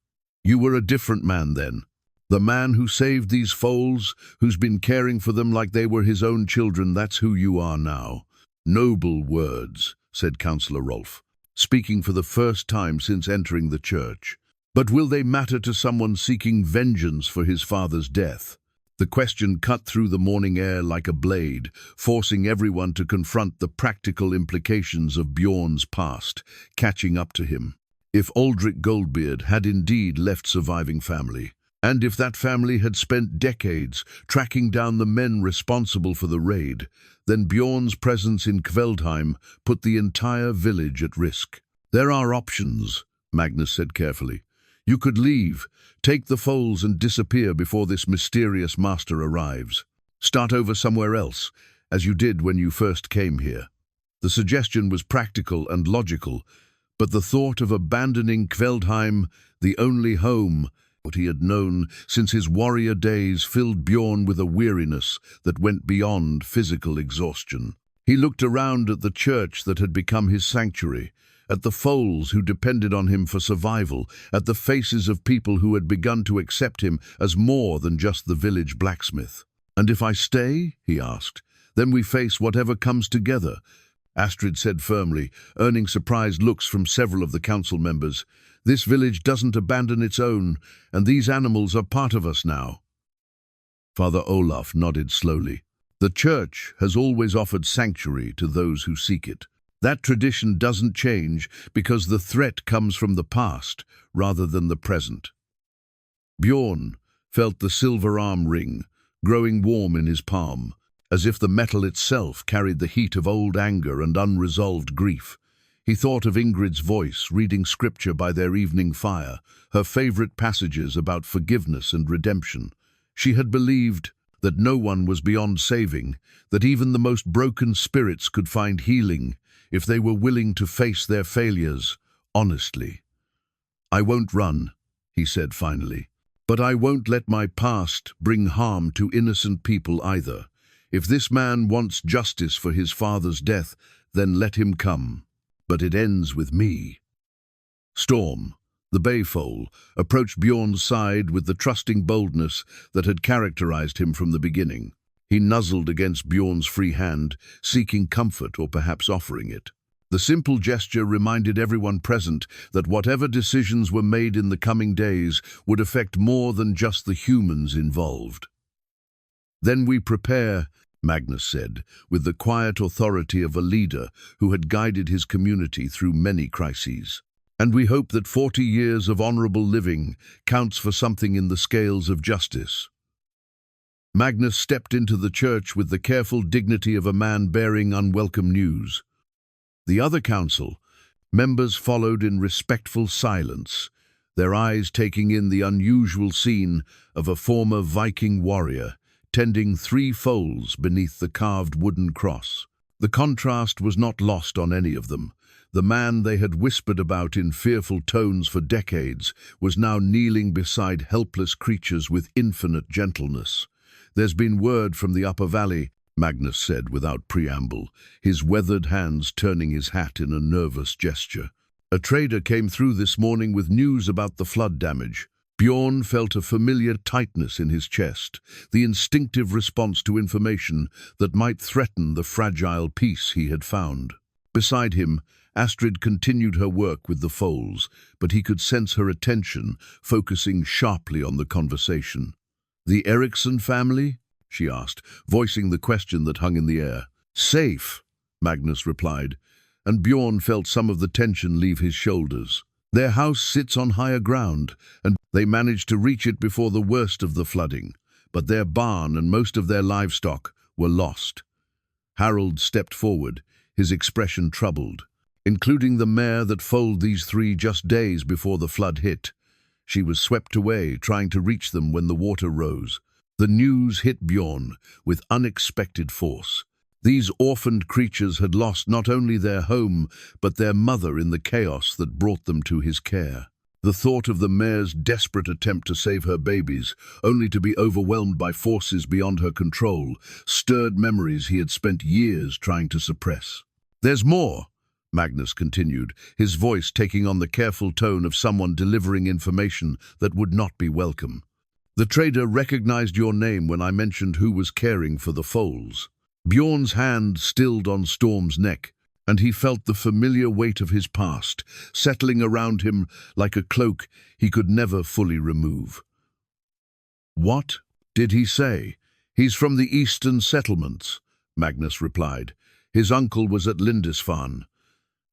"You were a different man then. The man who saved these foals, who's been caring for them like they were his own children, that's who you are now." "Noble words," said Councillor Rolf, speaking for the first time since entering the church. "But will they matter to someone seeking vengeance for his father's death?" The question cut through the morning air like a blade, forcing everyone to confront the practical implications of Bjorn's past, catching up to him. If Aldrich Goldbeard had indeed left surviving family, and if that family had spent decades tracking down the men responsible for the raid, then Bjorn's presence in Kveldheim put the entire village at risk. "There are options," Magnus said carefully. "You could leave, take the foals and disappear before this mysterious master arrives. Start over somewhere else, as you did when you first came here." The suggestion was practical and logical, but the thought of abandoning Kveldheim, the only home, what he had known since his warrior days, filled Bjorn with a weariness that went beyond physical exhaustion. He looked around at the church that had become his sanctuary, at the foals who depended on him for survival, at the faces of people who had begun to accept him as more than just the village blacksmith. "And if I stay?" he asked. "Then we face whatever comes together," Astrid said firmly, earning surprised looks from several of the council members. "This village doesn't abandon its own, and these animals are part of us now." Father Olaf nodded slowly. "The church has always offered sanctuary to those who seek it. That tradition doesn't change because the threat comes from the past rather than the present." Bjorn felt the silver arm ring growing warm in his palm, as if the metal itself carried the heat of old anger and unresolved grief. He thought of Ingrid's voice reading scripture by their evening fire, her favorite passages about forgiveness and redemption. She had believed that no one was beyond saving, that even the most broken spirits could find healing if they were willing to face their failures honestly. "I won't run," he said finally, "but I won't let my past bring harm to innocent people either. If this man wants justice for his father's death, then let him come. But it ends with me." Storm, the bay foal, approached Bjorn's side with the trusting boldness that had characterized him from the beginning. He nuzzled against Bjorn's free hand, seeking comfort or perhaps offering it. The simple gesture reminded everyone present that whatever decisions were made in the coming days would affect more than just the humans involved. "Then we prepare," Magnus said, with the quiet authority of a leader who had guided his community through many crises. "And we hope that 40 years of honorable living counts for something in the scales of justice." Magnus stepped into the church with the careful dignity of a man bearing unwelcome news. The other council members followed in respectful silence, their eyes taking in the unusual scene of a former Viking warrior tending 3 foals beneath the carved wooden cross. The contrast was not lost on any of them. The man they had whispered about in fearful tones for decades was now kneeling beside helpless creatures with infinite gentleness. "There's been word from the upper valley," Magnus said without preamble, his weathered hands turning his hat in a nervous gesture. "A trader came through this morning with news about the flood damage." Bjorn felt a familiar tightness in his chest, the instinctive response to information that might threaten the fragile peace he had found. Beside him, Astrid continued her work with the foals, but he could sense her attention, focusing sharply on the conversation. "The Eriksson family?" she asked, voicing the question that hung in the air. "Safe," Magnus replied, and Bjorn felt some of the tension leave his shoulders. "Their house sits on higher ground, and they managed to reach it before the worst of the flooding, but their barn and most of their livestock were lost." Harold stepped forward, his expression troubled. "Including the mare that foaled these 3 just days before the flood hit. She was swept away, trying to reach them when the water rose." The news hit Bjorn with unexpected force. These orphaned creatures had lost not only their home, but their mother in the chaos that brought them to his care. The thought of the mare's desperate attempt to save her babies, only to be overwhelmed by forces beyond her control, stirred memories he had spent years trying to suppress. "There's more," Magnus continued, his voice taking on the careful tone of someone delivering information that would not be welcome. "The trader recognized your name when I mentioned who was caring for the foals." Bjorn's hand stilled on Storm's neck, and he felt the familiar weight of his past, settling around him like a cloak he could never fully remove. "What did he say?" "He's from the eastern settlements," Magnus replied. "His uncle was at Lindisfarne."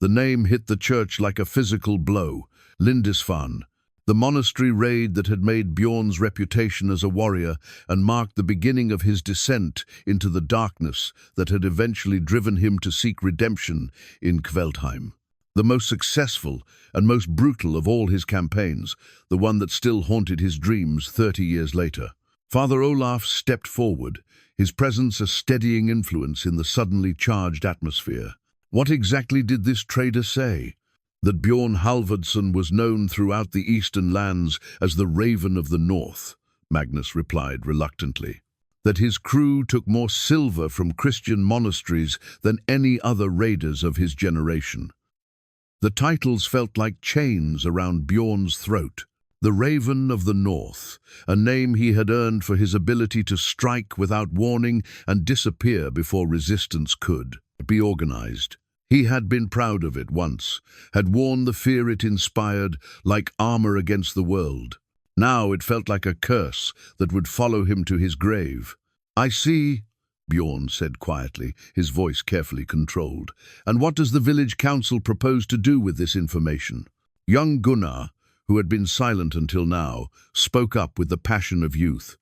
The name hit the church like a physical blow. Lindisfarne, the monastery raid that had made Bjorn's reputation as a warrior and marked the beginning of his descent into the darkness that had eventually driven him to seek redemption in Kveldheim. The most successful and most brutal of all his campaigns, the one that still haunted his dreams 30 years later. Father Olaf stepped forward, his presence a steadying influence in the suddenly charged atmosphere. "What exactly did this trader say?" "That Bjorn Halvardsson was known throughout the eastern lands as the Raven of the North," Magnus replied reluctantly. "That his crew took more silver from Christian monasteries than any other raiders of his generation." The titles felt like chains around Bjorn's throat. The Raven of the North, a name he had earned for his ability to strike without warning and disappear before resistance could be organized. He had been proud of it once, had worn the fear it inspired like armor against the world. Now it felt like a curse that would follow him to his grave. "I see," Bjorn said quietly, his voice carefully controlled. "And what does the village council propose to do with this information?" Young Gunnar, who had been silent until now, spoke up with the passion of youth.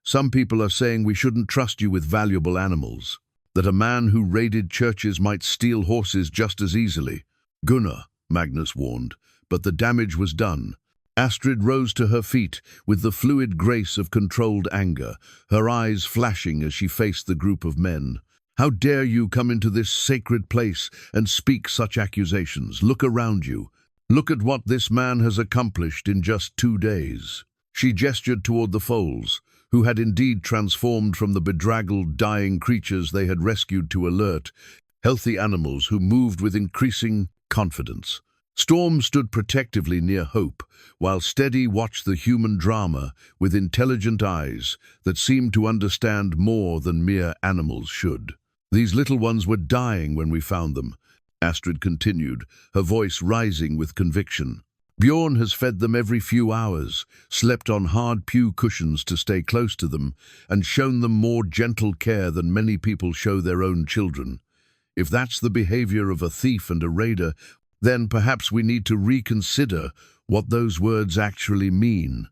"Some people are saying we shouldn't trust you with valuable animals. That a man who raided churches might steal horses just as easily." "Gunnar," Magnus warned, but the damage was done. Astrid rose to her feet with the fluid grace of controlled anger, her eyes flashing as she faced the group of men. "How dare you come into this sacred place and speak such accusations? Look around you. Look at what this man has accomplished in just 2 days." She gestured toward the foals, who had indeed transformed from the bedraggled, dying creatures they had rescued to alert, healthy animals who moved with increasing confidence. Storm stood protectively near Hope, while Steady watched the human drama with intelligent eyes that seemed to understand more than mere animals should. "These little ones were dying when we found them," Astrid continued, her voice rising with conviction. "Bjorn has fed them every few hours, slept on hard pew cushions to stay close to them, and shown them more gentle care than many people show their own children. If that's the behavior of a thief and a raider, then perhaps we need to reconsider what those words actually mean."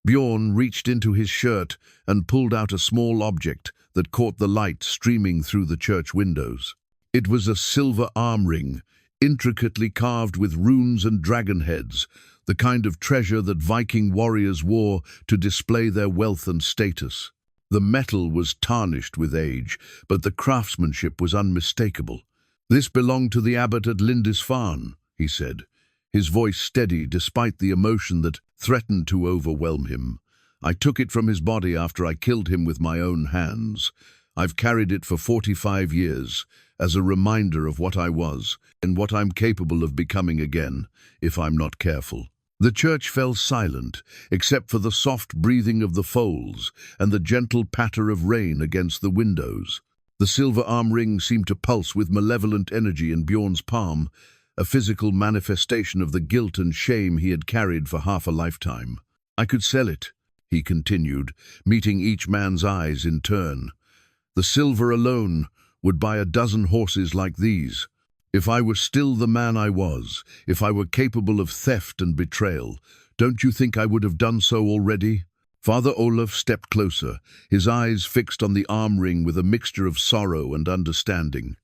Bjorn reached into his shirt and pulled out a small object that caught the light streaming through the church windows. It was a silver arm ring, intricately carved with runes and dragon heads, the kind of treasure that Viking warriors wore to display their wealth and status. The metal was tarnished with age, but the craftsmanship was unmistakable. "This belonged to the abbot at Lindisfarne," he said, his voice steady despite the emotion that threatened to overwhelm him. "I took it from his body after I killed him with my own hands. I've carried it for 45 years, as a reminder of what I was and what I'm capable of becoming again, if I'm not careful." The church fell silent, except for the soft breathing of the Foals and the gentle patter of rain against the windows. The silver arm ring seemed to pulse with malevolent energy in Bjorn's palm, a physical manifestation of the guilt and shame he had carried for half a lifetime. "I could sell it," he continued, meeting each man's eyes in turn. "The silver alone would buy a dozen horses like these. If I were still the man I was, if I were capable of theft and betrayal, don't you think I would have done so already?" Father Olaf stepped closer, his eyes fixed on the arm ring with a mixture of sorrow and understanding.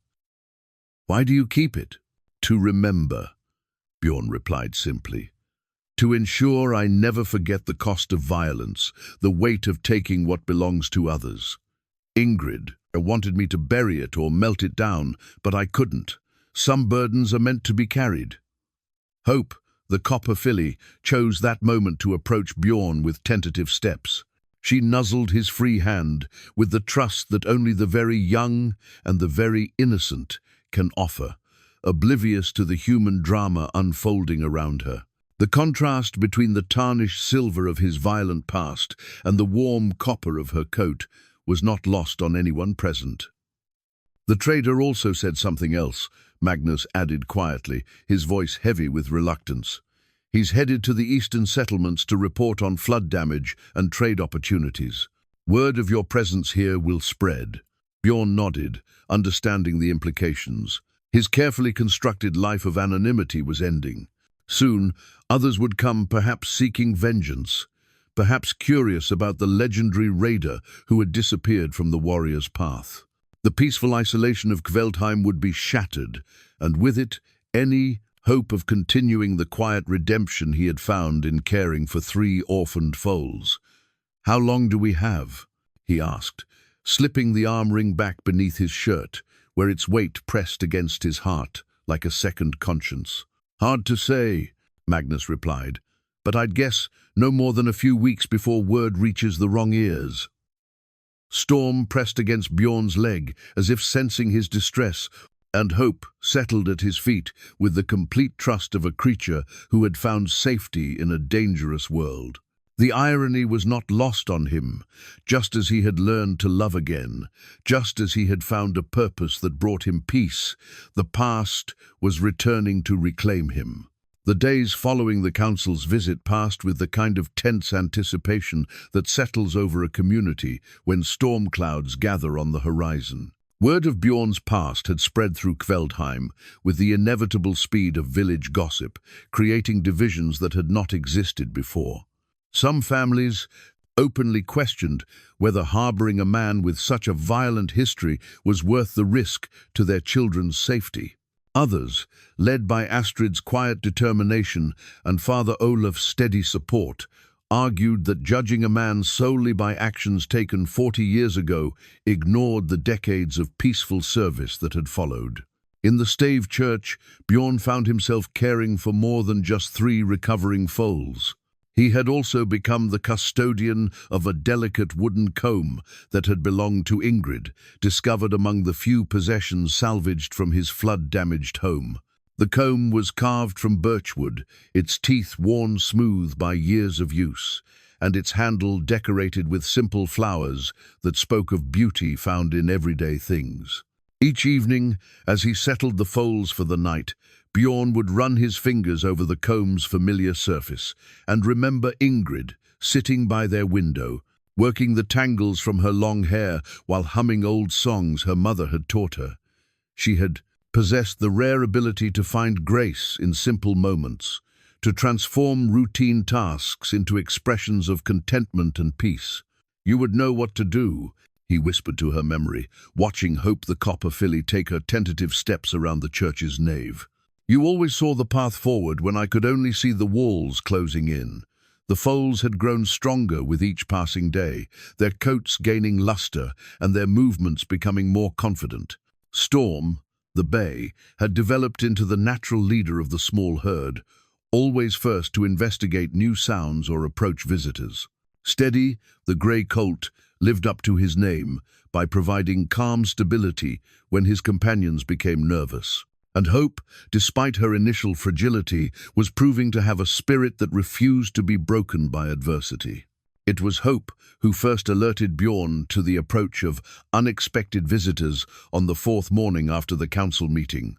"Why do you keep it?" "To remember," Bjorn replied simply. "To ensure I never forget the cost of violence, the weight of taking what belongs to others. Ingrid wanted me to bury it or melt it down, but I couldn't. Some burdens are meant to be carried." Hope, the copper filly, chose that moment to approach Bjorn with tentative steps. She nuzzled his free hand with the trust that only the very young and the very innocent can offer, oblivious to the human drama unfolding around her. The contrast between the tarnished silver of his violent past and the warm copper of her coat was not lost on anyone present. "The trader also said something else," Magnus added quietly, his voice heavy with reluctance. "He's headed to the eastern settlements to report on flood damage and trade opportunities. Word of your presence here will spread." Bjorn nodded, understanding the implications. His carefully constructed life of anonymity was ending. Soon, others would come, perhaps seeking vengeance, perhaps curious about the legendary raider who had disappeared from the warrior's path. The peaceful isolation of Kveldheim would be shattered, and with it, any hope of continuing the quiet redemption he had found in caring for 3 orphaned foals. "How long do we have?" he asked, slipping the arm ring back beneath his shirt, where its weight pressed against his heart like a second conscience. "Hard to say," Magnus replied, "but I'd guess no more than a few weeks before word reaches the wrong ears." Storm pressed against Bjorn's leg, as if sensing his distress, and Hope settled at his feet with the complete trust of a creature who had found safety in a dangerous world. The irony was not lost on him. Just as he had learned to love again, just as he had found a purpose that brought him peace, the past was returning to reclaim him. The days following the council's visit passed with the kind of tense anticipation that settles over a community when storm clouds gather on the horizon. Word of Bjorn's past had spread through Kveldheim with the inevitable speed of village gossip, creating divisions that had not existed before. Some families openly questioned whether harboring a man with such a violent history was worth the risk to their children's safety. Others, led by Astrid's quiet determination and Father Olaf's steady support, argued that judging a man solely by actions taken 40 years ago ignored the decades of peaceful service that had followed. In the stave church, Bjorn found himself caring for more than just 3 recovering foals. He had also become the custodian of a delicate wooden comb that had belonged to Ingrid, discovered among the few possessions salvaged from his flood-damaged home. The comb was carved from birchwood, its teeth worn smooth by years of use, and its handle decorated with simple flowers that spoke of beauty found in everyday things. Each evening, as he settled the foals for the night, Bjorn would run his fingers over the comb's familiar surface and remember Ingrid sitting by their window, working the tangles from her long hair while humming old songs her mother had taught her. She had possessed the rare ability to find grace in simple moments, to transform routine tasks into expressions of contentment and peace. You would know what to do, he whispered to her memory, watching Hope the copper filly take her tentative steps around the church's nave. You always saw the path forward when I could only see the walls closing in. The foals had grown stronger with each passing day, their coats gaining luster and their movements becoming more confident. Storm, the bay, had developed into the natural leader of the small herd, always first to investigate new sounds or approach visitors. Steady, the grey colt, lived up to his name by providing calm stability when his companions became nervous. And Hope, despite her initial fragility, was proving to have a spirit that refused to be broken by adversity. It was Hope who first alerted Bjorn to the approach of unexpected visitors on the fourth morning after the council meeting.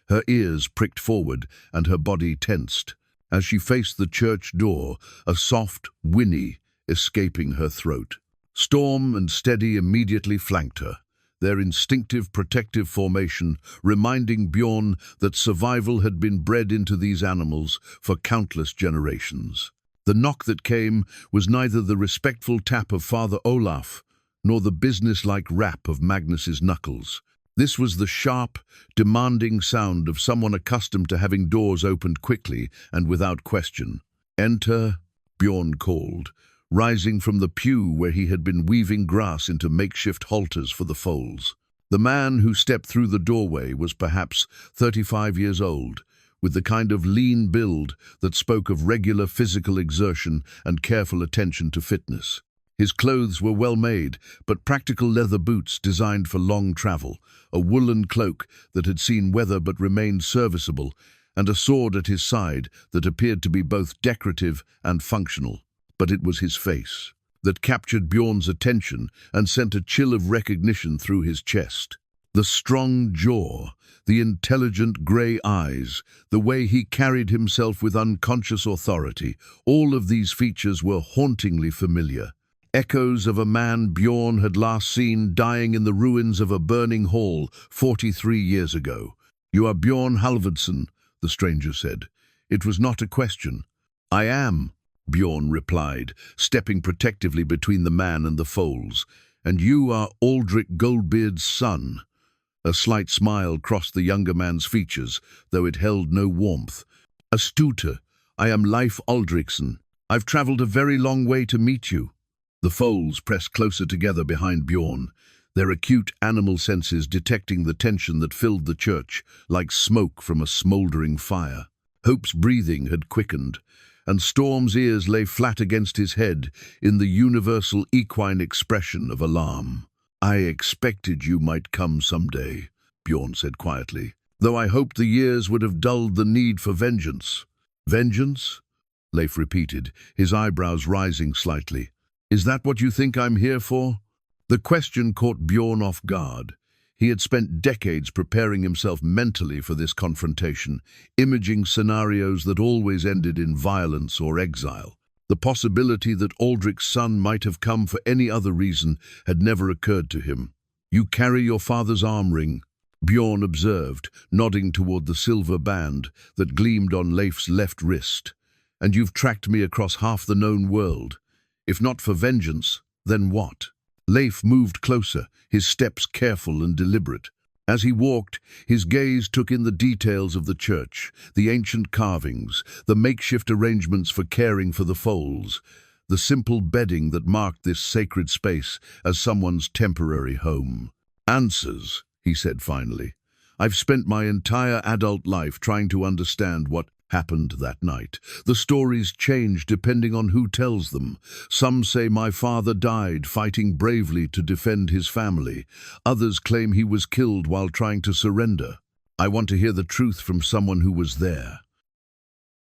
Her ears pricked forward and her body tensed. As she faced the church door, a soft whinny escaping her throat. Storm and Steady immediately flanked her, their instinctive protective formation reminding Bjorn that survival had been bred into these animals for countless generations. The knock that came was neither the respectful tap of Father Olaf nor the business-like rap of Magnus's knuckles. This was the sharp, demanding sound of someone accustomed to having doors opened quickly and without question. "Enter," Bjorn called, rising from the pew where he had been weaving grass into makeshift halters for the foals. The man who stepped through the doorway was perhaps 35 years old, with the kind of lean build that spoke of regular physical exertion and careful attention to fitness. His clothes were well made, but practical leather boots designed for long travel, a woolen cloak that had seen weather but remained serviceable, and a sword at his side that appeared to be both decorative and functional. But it was his face that captured Bjorn's attention and sent a chill of recognition through his chest. The strong jaw, the intelligent grey eyes, the way he carried himself with unconscious authority, all of these features were hauntingly familiar. Echoes of a man Bjorn had last seen dying in the ruins of a burning hall 43 years ago. "You are Bjorn Halvardsson," the stranger said. It was not a question. "I am," Bjorn replied, stepping protectively between the man and the foals. "And you are Aldrich Goldbeard's son." A slight smile crossed the younger man's features, though it held no warmth. "Astute, I am Leif Aldrichsen. I've travelled a very long way to meet you." The foals pressed closer together behind Bjorn, their acute animal senses detecting the tension that filled the church like smoke from a smouldering fire. Hope's breathing had quickened, and Storm's ears lay flat against his head in the universal equine expression of alarm. "I expected you might come someday," Bjorn said quietly, "though I hoped the years would have dulled the need for vengeance." "Vengeance?" Leif repeated, his eyebrows rising slightly. "Is that what you think I'm here for?" The question caught Bjorn off guard. He had spent decades preparing himself mentally for this confrontation, imaging scenarios that always ended in violence or exile. The possibility that Aldrich's son might have come for any other reason had never occurred to him. "You carry your father's arm ring," Bjorn observed, nodding toward the silver band that gleamed on Leif's left wrist. "And you've tracked me across half the known world. If not for vengeance, then what?" Leif moved closer, his steps careful and deliberate. As he walked, his gaze took in the details of the church, the ancient carvings, the makeshift arrangements for caring for the foals, the simple bedding that marked this sacred space as someone's temporary home. "Answers," he said finally. "I've spent my entire adult life trying to understand what happened that night. The stories change depending on who tells them. Some say my father died fighting bravely to defend his family. Others claim he was killed while trying to surrender. I want to hear the truth from someone who was there."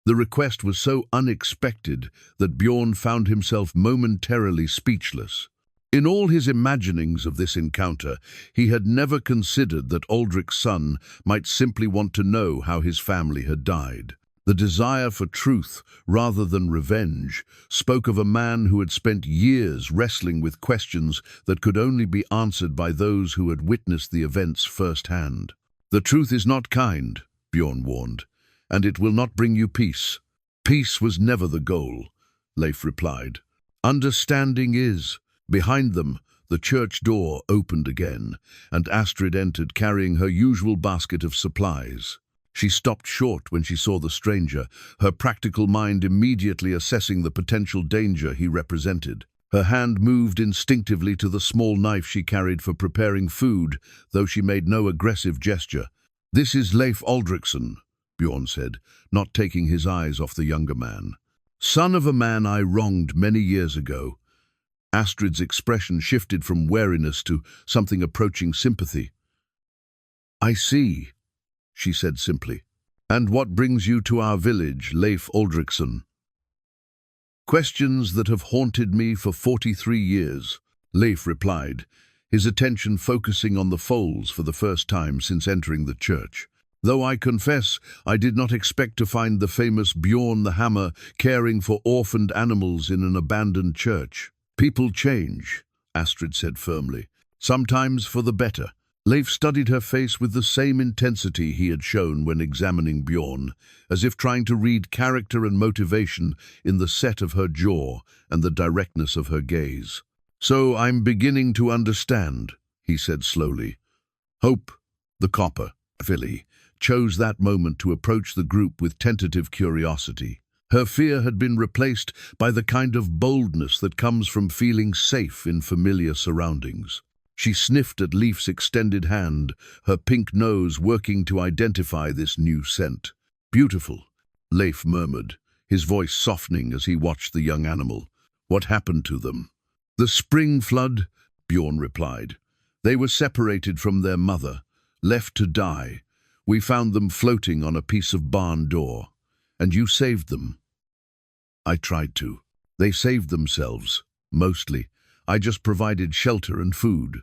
The request was so unexpected that Bjorn found himself momentarily speechless. In all his imaginings of this encounter, he had never considered that Aldrich's son might simply want to know how his family had died. The desire for truth, rather than revenge, spoke of a man who had spent years wrestling with questions that could only be answered by those who had witnessed the events firsthand. "The truth is not kind," Bjorn warned, "and it will not bring you peace." Peace was never the goal, Leif replied. Understanding is. Behind them, the church door opened again, and Astrid entered carrying her usual basket of supplies. She stopped short when she saw the stranger, her practical mind immediately assessing the potential danger he represented. Her hand moved instinctively to the small knife she carried for preparing food, though she made no aggressive gesture. "This is Leif Aldriksson," Bjorn said, not taking his eyes off the younger man. "Son of a man I wronged many years ago." Astrid's expression shifted from wariness to something approaching sympathy. "I see," she said simply. "And what brings you to our village, Leif Aldriksson?" "Questions that have haunted me for 43 years, Leif replied, his attention focusing on the foals for the first time since entering the church. "Though I confess I did not expect to find the famous Bjorn the Hammer caring for orphaned animals in an abandoned church." "People change," Astrid said firmly, "sometimes for the better." Leif studied her face with the same intensity he had shown when examining Bjorn, as if trying to read character and motivation in the set of her jaw and the directness of her gaze. "So I'm beginning to understand," he said slowly. Hope, the copper, filly, chose that moment to approach the group with tentative curiosity. Her fear had been replaced by the kind of boldness that comes from feeling safe in familiar surroundings. She sniffed at Leif's extended hand, her pink nose working to identify this new scent. "Beautiful," Leif murmured, his voice softening as he watched the young animal. "What happened to them?" "The spring flood," Bjorn replied. "They were separated from their mother, left to die. We found them floating on a piece of barn door. And you saved them." "I tried to. They saved themselves, mostly. I just provided shelter and food."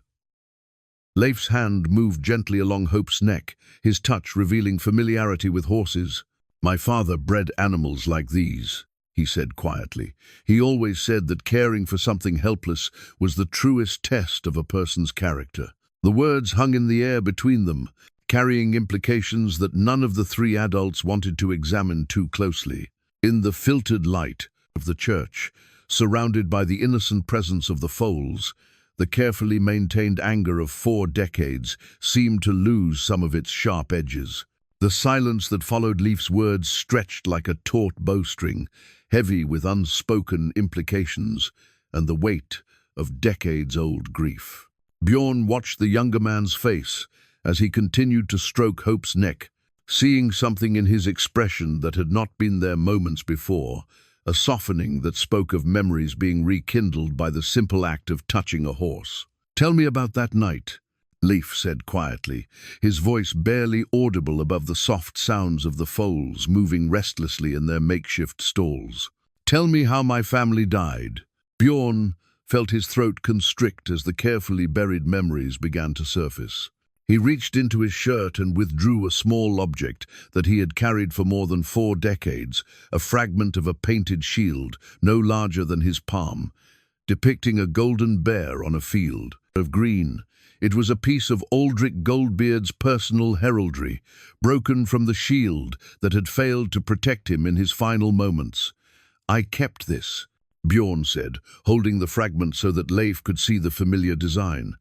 Leif's hand moved gently along Hope's neck, his touch revealing familiarity with horses. "My father bred animals like these," he said quietly. "He always said that caring for something helpless was the truest test of a person's character." The words hung in the air between them, carrying implications that none of the three adults wanted to examine too closely. In the filtered light of the church, surrounded by the innocent presence of the Foals, the carefully maintained anger of 4 decades seemed to lose some of its sharp edges. The silence that followed Leif's words stretched like a taut bowstring, heavy with unspoken implications and the weight of decades-old grief. Bjorn watched the younger man's face as he continued to stroke Hope's neck, seeing something in his expression that had not been there moments before, a softening that spoke of memories being rekindled by the simple act of touching a horse. "Tell me about that night," Leif said quietly, his voice barely audible above the soft sounds of the foals moving restlessly in their makeshift stalls. "Tell me how my family died." Bjorn felt his throat constrict as the carefully buried memories began to surface. He reached into his shirt and withdrew a small object that he had carried for more than 4 decades, a fragment of a painted shield, no larger than his palm, depicting a golden bear on a field of green. It was a piece of Aldrich Goldbeard's personal heraldry, broken from the shield that had failed to protect him in his final moments. "I kept this," Bjorn said, holding the fragment so that Leif could see the familiar design.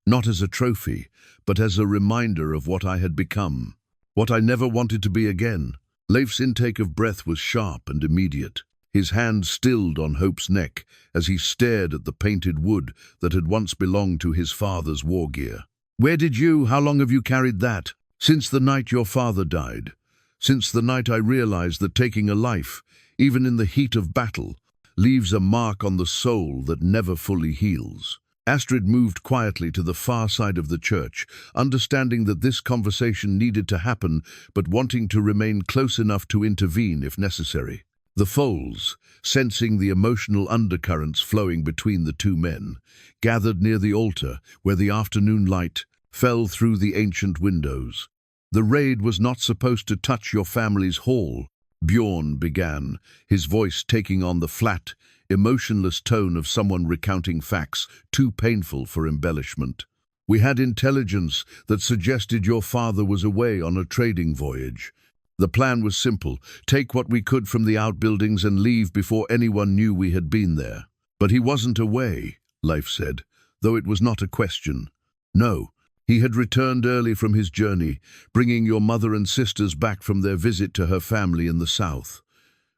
"Not as a trophy, but as a reminder of what I had become, what I never wanted to be again." Leif's intake of breath was sharp and immediate. His hand stilled on Hope's neck as he stared at the painted wood that had once belonged to his father's war gear. How long have you carried that?" "Since the night your father died. Since the night I realized that taking a life, even in the heat of battle, leaves a mark on the soul that never fully heals." Astrid moved quietly to the far side of the church, understanding that this conversation needed to happen, but wanting to remain close enough to intervene if necessary. The Foals, sensing the emotional undercurrents flowing between the two men, gathered near the altar where the afternoon light fell through the ancient windows. "The raid was not supposed to touch your family's hall," Bjorn began, his voice taking on the flat, emotionless tone of someone recounting facts too painful for embellishment. "We had intelligence that suggested your father was away on a trading voyage. The plan was simple: take what we could from the outbuildings and leave before anyone knew we had been there. But he wasn't away, Leif said, though it was not a question. No, he had returned early from his journey, bringing your mother and sisters back from their visit to her family in the south.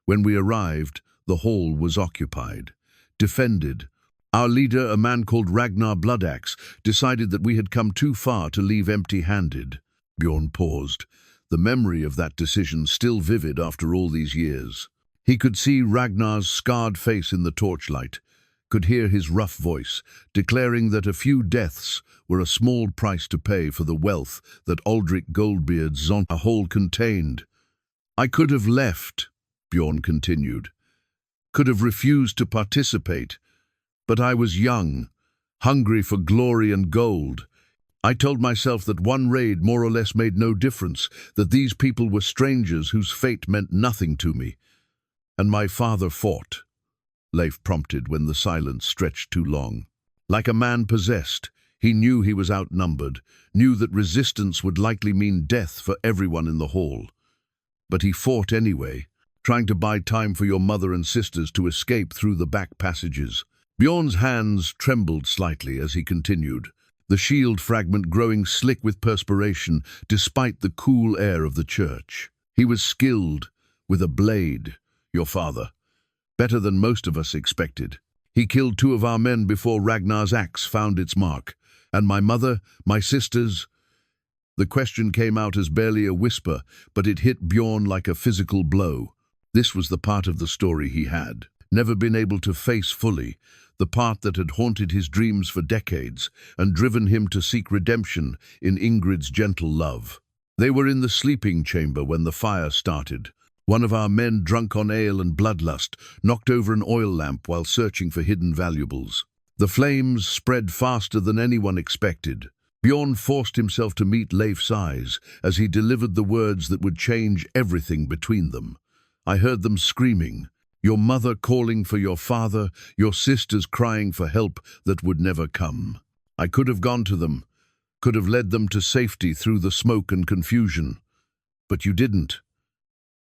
When we arrived, the hall was occupied, defended. Our leader, a man called Ragnar Bloodaxe, decided that we had come too far to leave empty-handed. Bjorn paused, the memory of that decision still vivid after all these years. He could see Ragnar's scarred face in the torchlight, could hear his rough voice, declaring that a few deaths were a small price to pay for the wealth that Aldrich Goldbeard's Zonta hall contained. I could have left, Bjorn continued, could have refused to participate, but I was young, hungry for glory and gold. I told myself that one raid more or less made no difference, that these people were strangers whose fate meant nothing to me. And my father fought, Leif prompted when the silence stretched too long. Like a man possessed, he knew he was outnumbered, knew that resistance would likely mean death for everyone in the hall. But he fought anyway, trying to buy time for your mother and sisters to escape through the back passages. Bjorn's hands trembled slightly as he continued, the shield fragment growing slick with perspiration despite the cool air of the church. He was skilled with a blade, your father, better than most of us expected. He killed 2 of our men before Ragnar's axe found its mark. And my mother, my sisters? The question came out as barely a whisper, but it hit Bjorn like a physical blow. This was the part of the story he had never been able to face fully, the part that had haunted his dreams for decades and driven him to seek redemption in Ingrid's gentle love. They were in the sleeping chamber when the fire started. One of our men, drunk on ale and bloodlust, knocked over an oil lamp while searching for hidden valuables. The flames spread faster than anyone expected. Bjorn forced himself to meet Leif's eyes as he delivered the words that would change everything between them. I heard them screaming, your mother calling for your father, your sisters crying for help that would never come. I could have gone to them, could have led them to safety through the smoke and confusion. But you didn't.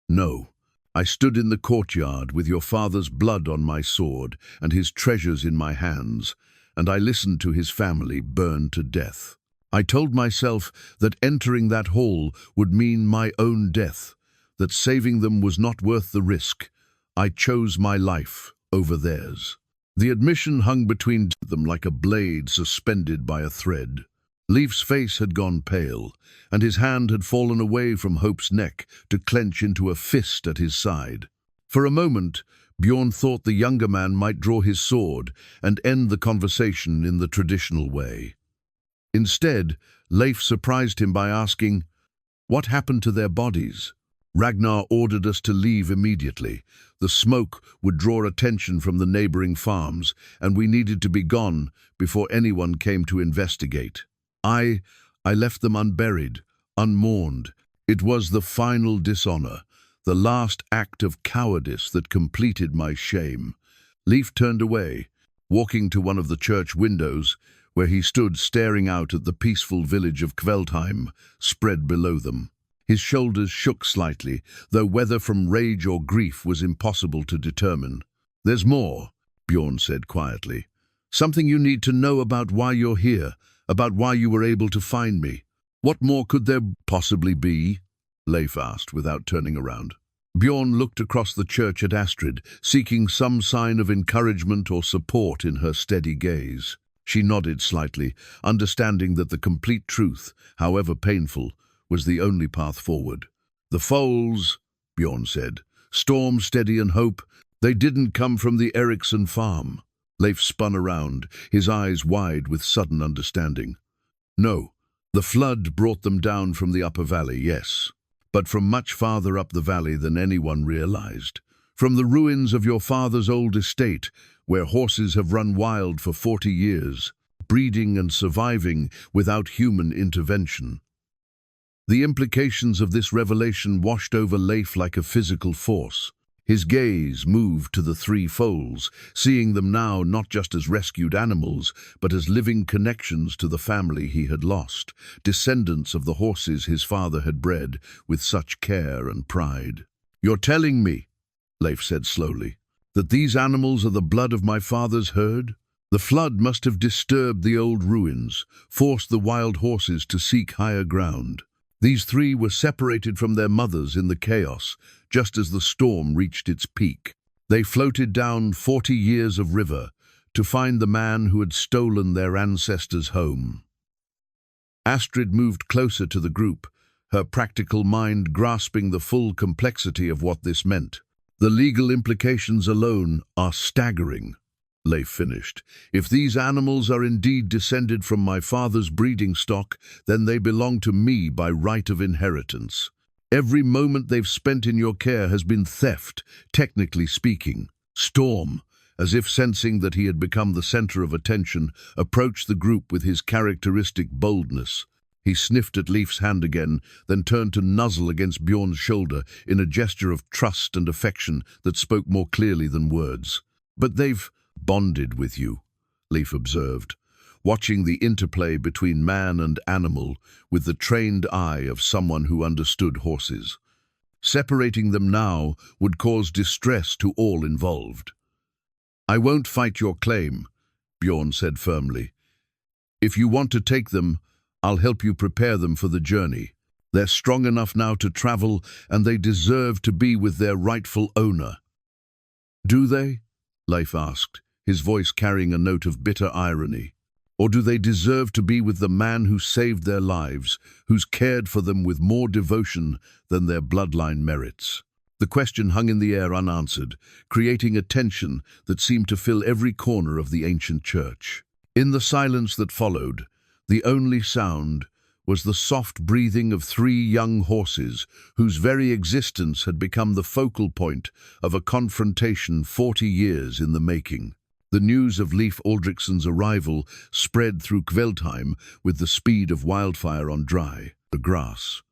No. I stood in the courtyard with your father's blood on my sword and his treasures in my hands, and I listened to his family burn to death. I told myself that entering that hall would mean my own death, that saving them was not worth the risk. I chose my life over theirs. The admission hung between them like a blade suspended by a thread. Leif's face had gone pale, and his hand had fallen away from Hope's neck to clench into a fist at his side. For a moment, Bjorn thought the younger man might draw his sword and end the conversation in the traditional way. Instead, Leif surprised him by asking, "What happened to their bodies?" Ragnar ordered us to leave immediately. The smoke would draw attention from the neighboring farms, and we needed to be gone before anyone came to investigate. I left them unburied, unmourned. It was the final dishonor, the last act of cowardice that completed my shame. Leif turned away, walking to one of the church windows, where he stood staring out at the peaceful village of Kveldheim spread below them. His shoulders shook slightly, though whether from rage or grief was impossible to determine. "There's more," Bjorn said quietly. "Something you need to know about why you're here, about why you were able to find me." "What more could there possibly be?" Leif asked without turning around. Bjorn looked across the church at Astrid, seeking some sign of encouragement or support in her steady gaze. She nodded slightly, understanding that the complete truth, however painful, was the only path forward. "The Foals," Bjorn said, "Storm, Steady and Hope, they didn't come from the Eriksson farm." Leif spun around, his eyes wide with sudden understanding. "No, the flood brought them down from the upper valley, yes, but from much farther up the valley than anyone realized. From the ruins of your father's old estate, where horses have run wild for 40 years, breeding and surviving without human intervention." The implications of this revelation washed over Leif like a physical force. His gaze moved to the three foals, seeing them now not just as rescued animals, but as living connections to the family he had lost, descendants of the horses his father had bred with such care and pride. "You're telling me," Leif said slowly, "that these animals are the blood of my father's herd? The flood must have disturbed the old ruins, forced the wild horses to seek higher ground. These three were separated from their mothers in the chaos, just as the storm reached its peak. They floated down 40 years of river to find the man who had stolen their ancestors' home." Astrid moved closer to the group, her practical mind grasping the full complexity of what this meant. "The legal implications alone are staggering," Leif finished. "If these animals are indeed descended from my father's breeding stock, then they belong to me by right of inheritance. Every moment they've spent in your care has been theft, technically speaking." Storm, as if sensing that he had become the center of attention, approached the group with his characteristic boldness. He sniffed at Leif's hand again, then turned to nuzzle against Bjorn's shoulder in a gesture of trust and affection that spoke more clearly than words. "But they've bonded with you," Leif observed, watching the interplay between man and animal with the trained eye of someone who understood horses. "Separating them now would cause distress to all involved." "I won't fight your claim," Bjorn said firmly. "If you want to take them, I'll help you prepare them for the journey. They're strong enough now to travel, and they deserve to be with their rightful owner." "Do they?" Leif asked, his voice carrying a note of bitter irony. "Or do they deserve to be with the man who saved their lives, who's cared for them with more devotion than their bloodline merits?" The question hung in the air unanswered, creating a tension that seemed to fill every corner of the ancient church. In the silence that followed, the only sound was the soft breathing of three young horses whose very existence had become the focal point of a confrontation 40 years in the making. The news of Leif Aldricsson's arrival spread through Kveldheim with the speed of wildfire on dry grass.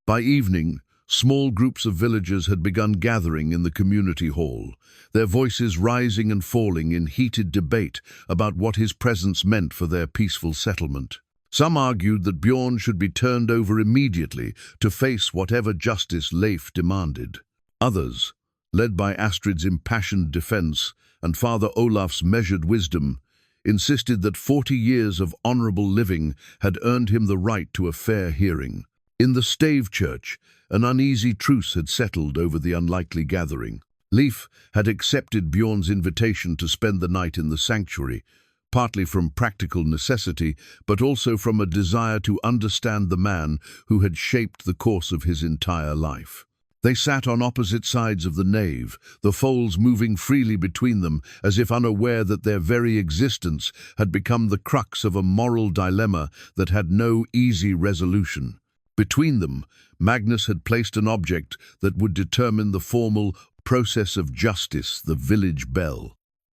By evening, small groups of villagers had begun gathering in the community hall, their voices rising and falling in heated debate about what his presence meant for their peaceful settlement. Some argued that Bjorn should be turned over immediately to face whatever justice Leif demanded. Others, led by Astrid's impassioned defense and Father Olaf's measured wisdom, insisted that 40 years of honorable living had earned him the right to a fair hearing. In the stave church, an uneasy truce had settled over the unlikely gathering. Leif had accepted Bjorn's invitation to spend the night in the sanctuary, partly from practical necessity, but also from a desire to understand the man who had shaped the course of his entire life. They sat on opposite sides of the nave, the foals moving freely between them as if unaware that their very existence had become the crux of a moral dilemma that had no easy resolution. Between them, Magnus had placed an object that would determine the formal process of justice, the village bell.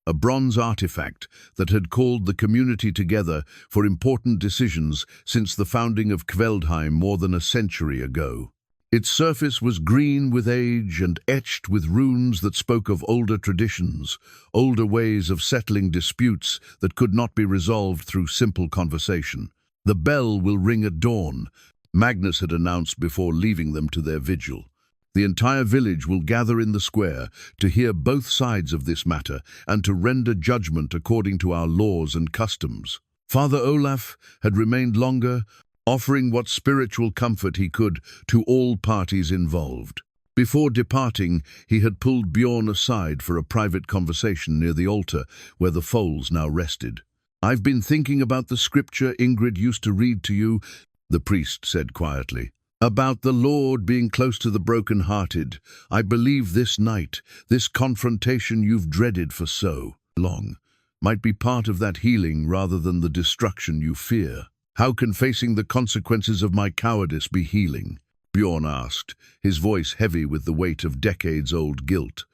A bronze artifact that had called the community together for important decisions since the founding of Kveldheim more than a century ago. Its surface was green with age and etched with runes that spoke of older traditions, older ways of settling disputes that could not be resolved through simple conversation. "The bell will ring at dawn," Magnus had announced before leaving them to their vigil. "The entire village will gather in the square to hear both sides of this matter and to render judgment according to our laws and customs." Father Olaf had remained longer, offering what spiritual comfort he could to all parties involved. Before departing, he had pulled Bjorn aside for a private conversation near the altar where the foals now rested. "I've been thinking about the scripture Ingrid used to read to you," the priest said quietly. "About the Lord being close to the broken-hearted. I believe this night, this confrontation you've dreaded for so long, might be part of that healing rather than the destruction you fear." "How can facing the consequences of my cowardice be healing?" Bjorn asked, his voice heavy with the weight of decades-old guilt.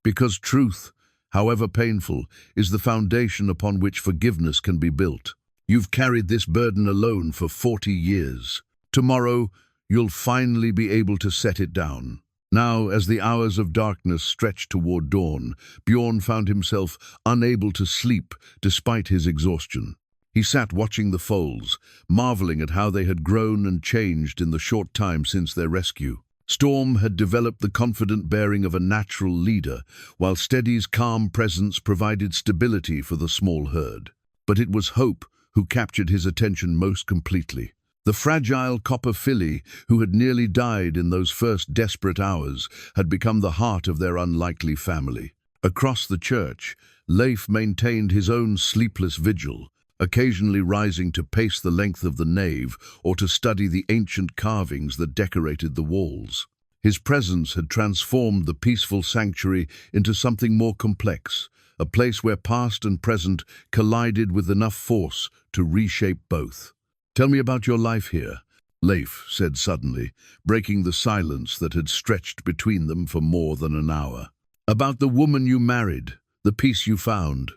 "Because truth, however painful, is the foundation upon which forgiveness can be built. You've carried this burden alone for 40 years. Tomorrow, you'll finally be able to set it down." Now, as the hours of darkness stretched toward dawn, Bjorn found himself unable to sleep despite his exhaustion. He sat watching the foals, marveling at how they had grown and changed in the short time since their rescue. Storm had developed the confident bearing of a natural leader, while Steady's calm presence provided stability for the small herd. But it was Hope who captured his attention most completely. The fragile copper filly, who had nearly died in those first desperate hours, had become the heart of their unlikely family. Across the church, Leif maintained his own sleepless vigil, occasionally rising to pace the length of the nave or to study the ancient carvings that decorated the walls. His presence had transformed the peaceful sanctuary into something more complex, a place where past and present collided with enough force to reshape both. "Tell me about your life here," Leif said suddenly, breaking the silence that had stretched between them for more than an hour. "About the woman you married, the peace you found."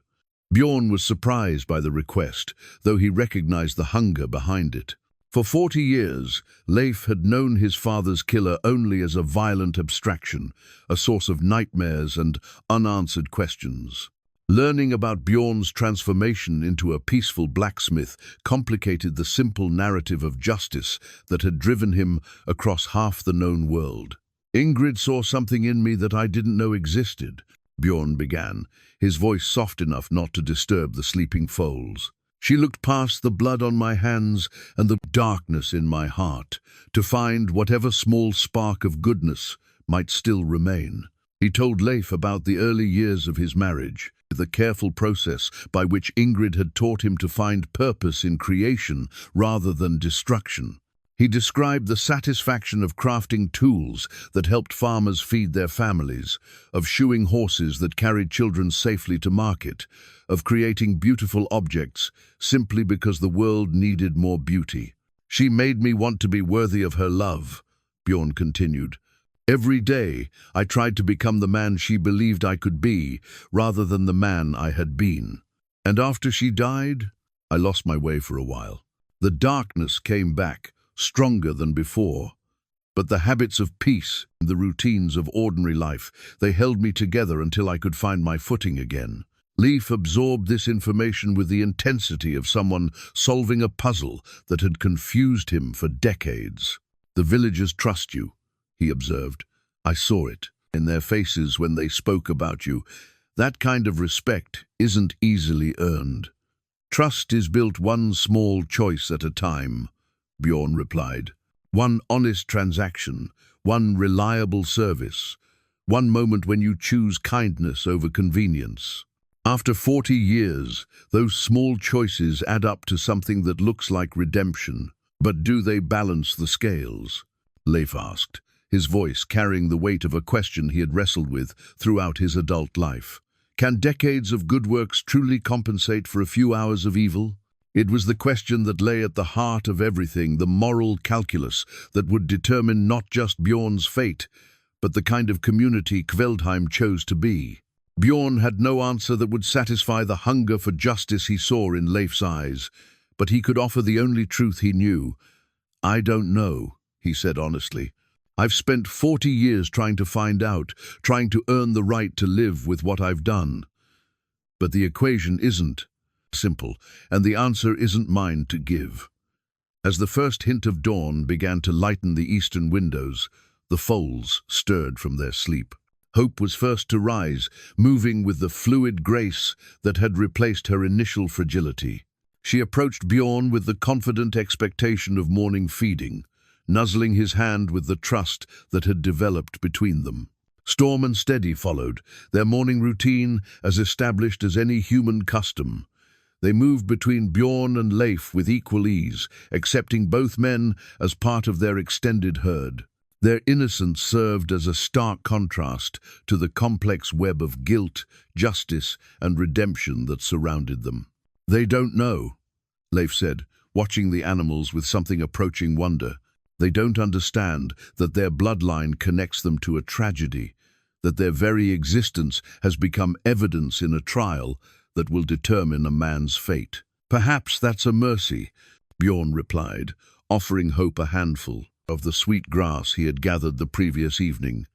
Bjorn was surprised by the request, though he recognized the hunger behind it. For 40 years, Leif had known his father's killer only as a violent abstraction, a source of nightmares and unanswered questions. Learning about Bjorn's transformation into a peaceful blacksmith complicated the simple narrative of justice that had driven him across half the known world. "Ingrid saw something in me that I didn't know existed," Bjorn began, his voice soft enough not to disturb the sleeping foals. "She looked past the blood on my hands and the darkness in my heart to find whatever small spark of goodness might still remain." He told Leif about the early years of his marriage, the careful process by which Ingrid had taught him to find purpose in creation rather than destruction. He described the satisfaction of crafting tools that helped farmers feed their families, of shoeing horses that carried children safely to market, of creating beautiful objects simply because the world needed more beauty. "She made me want to be worthy of her love," Bjorn continued. "Every day, I tried to become the man she believed I could be, rather than the man I had been. And after she died, I lost my way for a while. The darkness came back, stronger than before. But the habits of peace, the routines of ordinary life, they held me together until I could find my footing again." Leif absorbed this information with the intensity of someone solving a puzzle that had confused him for decades. "The villagers trust you," he observed. "I saw it in their faces when they spoke about you. That kind of respect isn't easily earned." "Trust is built one small choice at a time," Bjorn replied. "One honest transaction, one reliable service, one moment when you choose kindness over convenience. After 40 years, those small choices add up to something that looks like redemption. But do they balance the scales?" Leif asked, his voice carrying the weight of a question he had wrestled with throughout his adult life. "Can decades of good works truly compensate for a few hours of evil?" It was the question that lay at the heart of everything, the moral calculus that would determine not just Bjorn's fate, but the kind of community Kveldheim chose to be. Bjorn had no answer that would satisfy the hunger for justice he saw in Leif's eyes, but he could offer the only truth he knew. "I don't know," he said honestly. "I've spent 40 years trying to find out, trying to earn the right to live with what I've done. But the equation isn't simple, and the answer isn't mine to give." As the first hint of dawn began to lighten the eastern windows, the foals stirred from their sleep. Hope was first to rise, moving with the fluid grace that had replaced her initial fragility. She approached Bjorn with the confident expectation of morning feeding, nuzzling his hand with the trust that had developed between them. Storm and Steady followed, their morning routine as established as any human custom. They moved between Bjorn and Leif with equal ease, accepting both men as part of their extended herd. Their innocence served as a stark contrast to the complex web of guilt, justice, and redemption that surrounded them. "They don't know," Leif said, watching the animals with something approaching wonder. "They don't understand that their bloodline connects them to a tragedy, that their very existence has become evidence in a trial that will determine a man's fate." "Perhaps that's a mercy," Bjorn replied, offering Hope a handful of the sweet grass he had gathered the previous evening.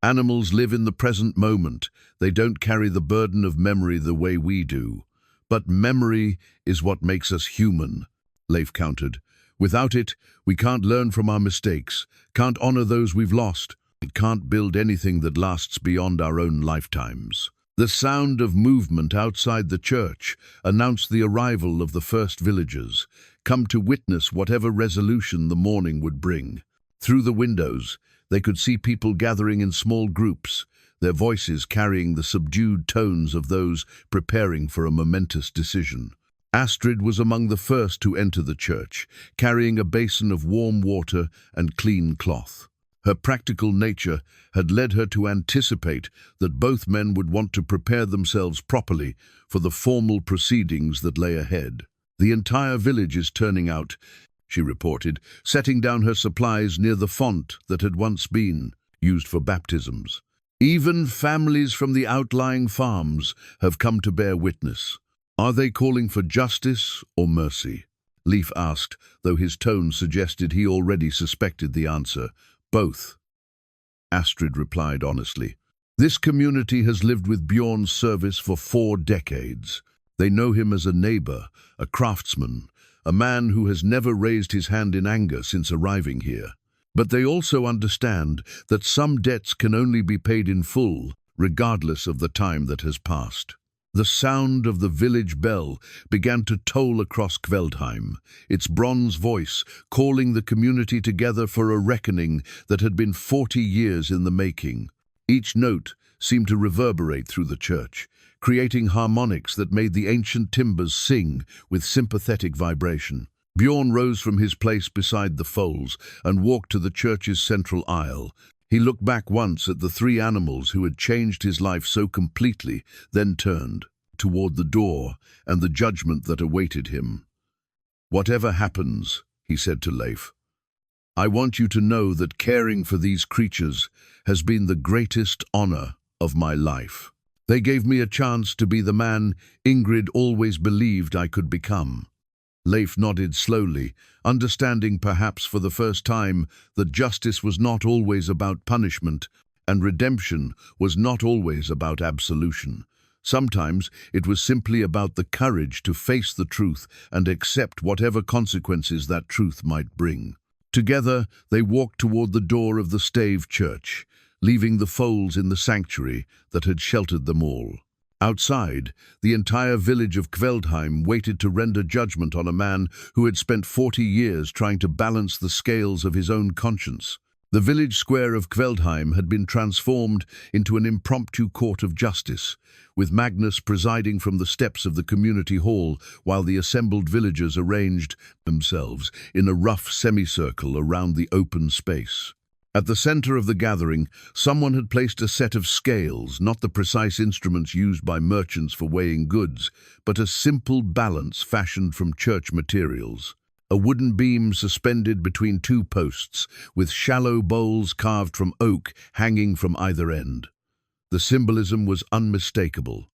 Animals live in the present moment. They don't carry the burden of memory the way we do. But memory is what makes us human, Leif countered. Without it, we can't learn from our mistakes, can't honor those we've lost, and can't build anything that lasts beyond our own lifetimes. The sound of movement outside the church announced the arrival of the first villagers, come to witness whatever resolution the morning would bring. Through the windows, they could see people gathering in small groups, their voices carrying the subdued tones of those preparing for a momentous decision. Astrid was among the first to enter the church, carrying a basin of warm water and clean cloth. Her practical nature had led her to anticipate that both men would want to prepare themselves properly for the formal proceedings that lay ahead. "The entire village is turning out," she reported, setting down her supplies near the font that had once been used for baptisms. "Even families from the outlying farms have come to bear witness. Are they calling for justice or mercy?" Leif asked, though his tone suggested he already suspected the answer. "Both," Astrid replied honestly. "This community has lived with Bjorn's service for 4 decades. They know him as a neighbor, a craftsman, a man who has never raised his hand in anger since arriving here. But they also understand that some debts can only be paid in full, regardless of the time that has passed." The sound of the village bell began to toll across Kveldheim, its bronze voice calling the community together for a reckoning that had been 40 years in the making. Each note seemed to reverberate through the church, creating harmonics that made the ancient timbers sing with sympathetic vibration. Bjorn rose from his place beside the Foals and walked to the church's central aisle. He looked back once at the 3 animals who had changed his life so completely, then turned toward the door and the judgment that awaited him. "Whatever happens," he said to Leif, "I want you to know that caring for these creatures has been the greatest honor of my life. They gave me a chance to be the man Ingrid always believed I could become." Leif nodded slowly, understanding perhaps for the first time that justice was not always about punishment, and redemption was not always about absolution. Sometimes it was simply about the courage to face the truth and accept whatever consequences that truth might bring. Together, they walked toward the door of the stave church, leaving the Foals in the sanctuary that had sheltered them all. Outside, the entire village of Kveldheim waited to render judgment on a man who had spent 40 years trying to balance the scales of his own conscience. The village square of Kveldheim had been transformed into an impromptu court of justice, with Magnus presiding from the steps of the community hall while the assembled villagers arranged themselves in a rough semicircle around the open space. At the center of the gathering, someone had placed a set of scales, not the precise instruments used by merchants for weighing goods, but a simple balance fashioned from church materials. A wooden beam suspended between 2 posts, with shallow bowls carved from oak hanging from either end. The symbolism was unmistakable.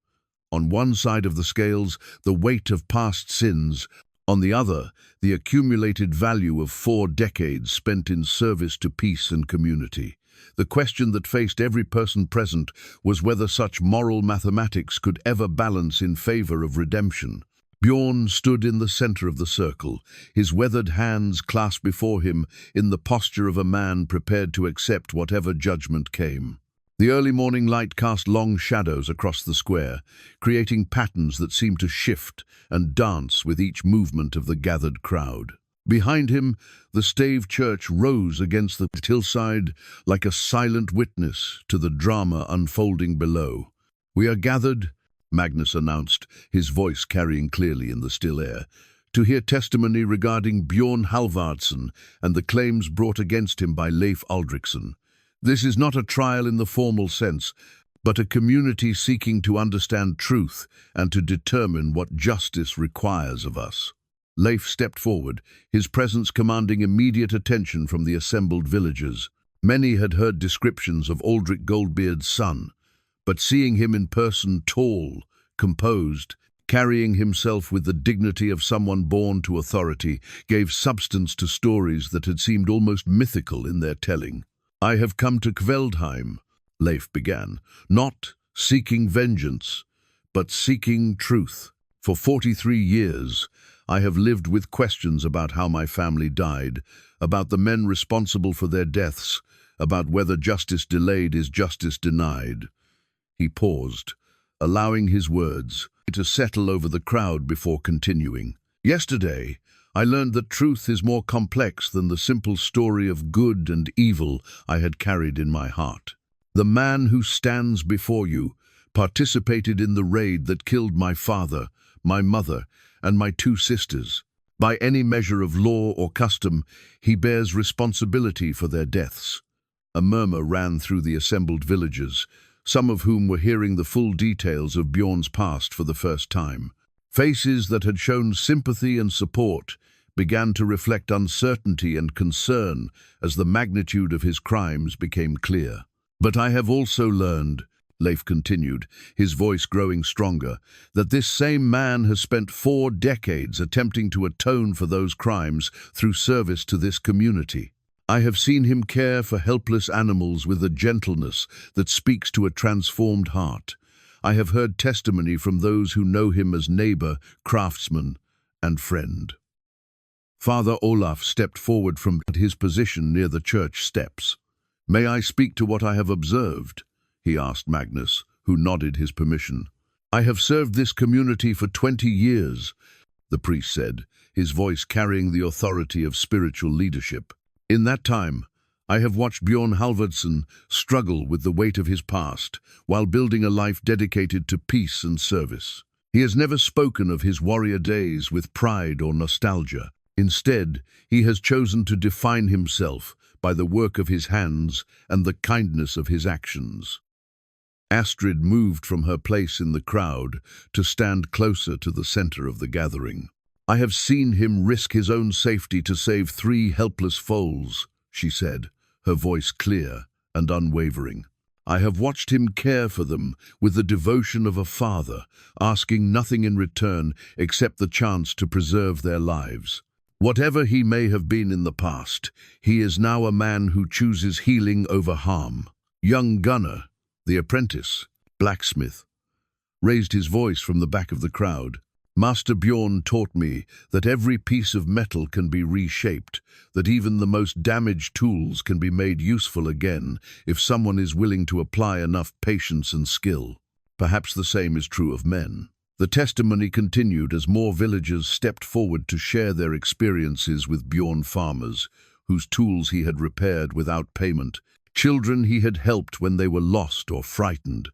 On one side of the scales, the weight of past sins. On the other, the accumulated value of 4 decades spent in service to peace and community. The question that faced every person present was whether such moral mathematics could ever balance in favor of redemption. Bjorn stood in the center of the circle, his weathered hands clasped before him in the posture of a man prepared to accept whatever judgment came. The early morning light cast long shadows across the square, creating patterns that seemed to shift and dance with each movement of the gathered crowd. Behind him, the stave church rose against the hillside like a silent witness to the drama unfolding below. "We are gathered," Magnus announced, his voice carrying clearly in the still air, "to hear testimony regarding Bjorn Halvardsson and the claims brought against him by Leif Aldriksson. This is not a trial in the formal sense, but a community seeking to understand truth and to determine what justice requires of us." Leif stepped forward, his presence commanding immediate attention from the assembled villagers. Many had heard descriptions of Aldrich Goldbeard's son, but seeing him in person, tall, composed, carrying himself with the dignity of someone born to authority, gave substance to stories that had seemed almost mythical in their telling. "I have come to Kveldheim," Leif began, not seeking vengeance, but seeking truth. For 43 years, I have lived with questions about how my family died, about the men responsible for their deaths, about whether justice delayed is justice denied. He paused, allowing his words to settle over the crowd before continuing. Yesterday, I learned that truth is more complex than the simple story of good and evil I had carried in my heart. The man who stands before you participated in the raid that killed my father, my mother, and my 2 sisters. By any measure of law or custom, he bears responsibility for their deaths. A murmur ran through the assembled villagers, some of whom were hearing the full details of Bjorn's past for the first time. Faces that had shown sympathy and support began to reflect uncertainty and concern as the magnitude of his crimes became clear. But I have also learned, Leif continued, his voice growing stronger, that this same man has spent 4 decades attempting to atone for those crimes through service to this community. I have seen him care for helpless animals with a gentleness that speaks to a transformed heart. I have heard testimony from those who know him as neighbor, craftsman, and friend. Father Olaf stepped forward from his position near the church steps. "May I speak to what I have observed?" he asked Magnus, who nodded his permission. "I have served this community for 20 years, the priest said, his voice carrying the authority of spiritual leadership. In that time, I have watched Bjorn Halvardsson struggle with the weight of his past while building a life dedicated to peace and service. He has never spoken of his warrior days with pride or nostalgia. Instead, he has chosen to define himself by the work of his hands and the kindness of his actions." Astrid moved from her place in the crowd to stand closer to the center of the gathering. "I have seen him risk his own safety to save 3 helpless foals," she said, her voice clear and unwavering. "I have watched him care for them with the devotion of a father, asking nothing in return except the chance to preserve their lives. Whatever he may have been in the past, he is now a man who chooses healing over harm." Young Gunnar, the apprentice, blacksmith, raised his voice from the back of the crowd. "Master Bjorn taught me that every piece of metal can be reshaped, that even the most damaged tools can be made useful again if someone is willing to apply enough patience and skill. Perhaps the same is true of men." The testimony continued as more villagers stepped forward to share their experiences with Bjorn, farmers whose tools he had repaired without payment, children he had helped when they were lost or frightened,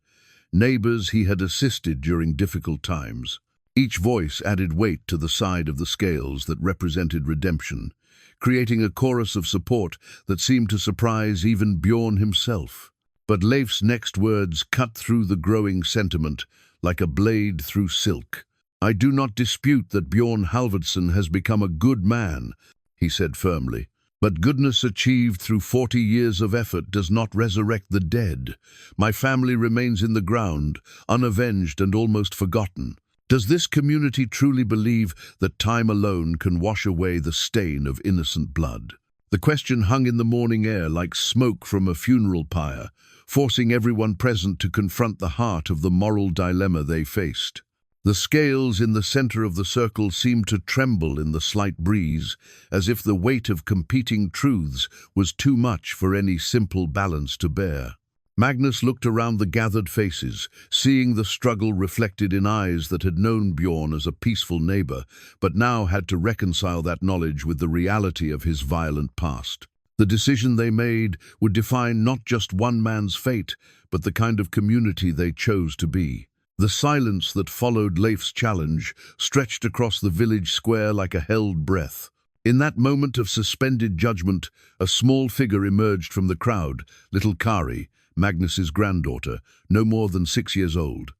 neighbors he had assisted during difficult times. Each voice added weight to the side of the scales that represented redemption, creating a chorus of support that seemed to surprise even Bjorn himself. But Leif's next words cut through the growing sentiment like a blade through silk. "I do not dispute that Bjorn Halvardsson has become a good man," he said firmly. "But goodness achieved through 40 years of effort does not resurrect the dead. My family remains in the ground, unavenged and almost forgotten. Does this community truly believe that time alone can wash away the stain of innocent blood?" The question hung in the morning air like smoke from a funeral pyre, forcing everyone present to confront the heart of the moral dilemma they faced. The scales in the center of the circle seemed to tremble in the slight breeze, as if the weight of competing truths was too much for any simple balance to bear. Magnus looked around the gathered faces, seeing the struggle reflected in eyes that had known Bjorn as a peaceful neighbor, but now had to reconcile that knowledge with the reality of his violent past. The decision they made would define not just one man's fate, but the kind of community they chose to be. The silence that followed Leif's challenge stretched across the village square like a held breath. In that moment of suspended judgment, a small figure emerged from the crowd, little Kari, Magnus's granddaughter, no more than 6 years old.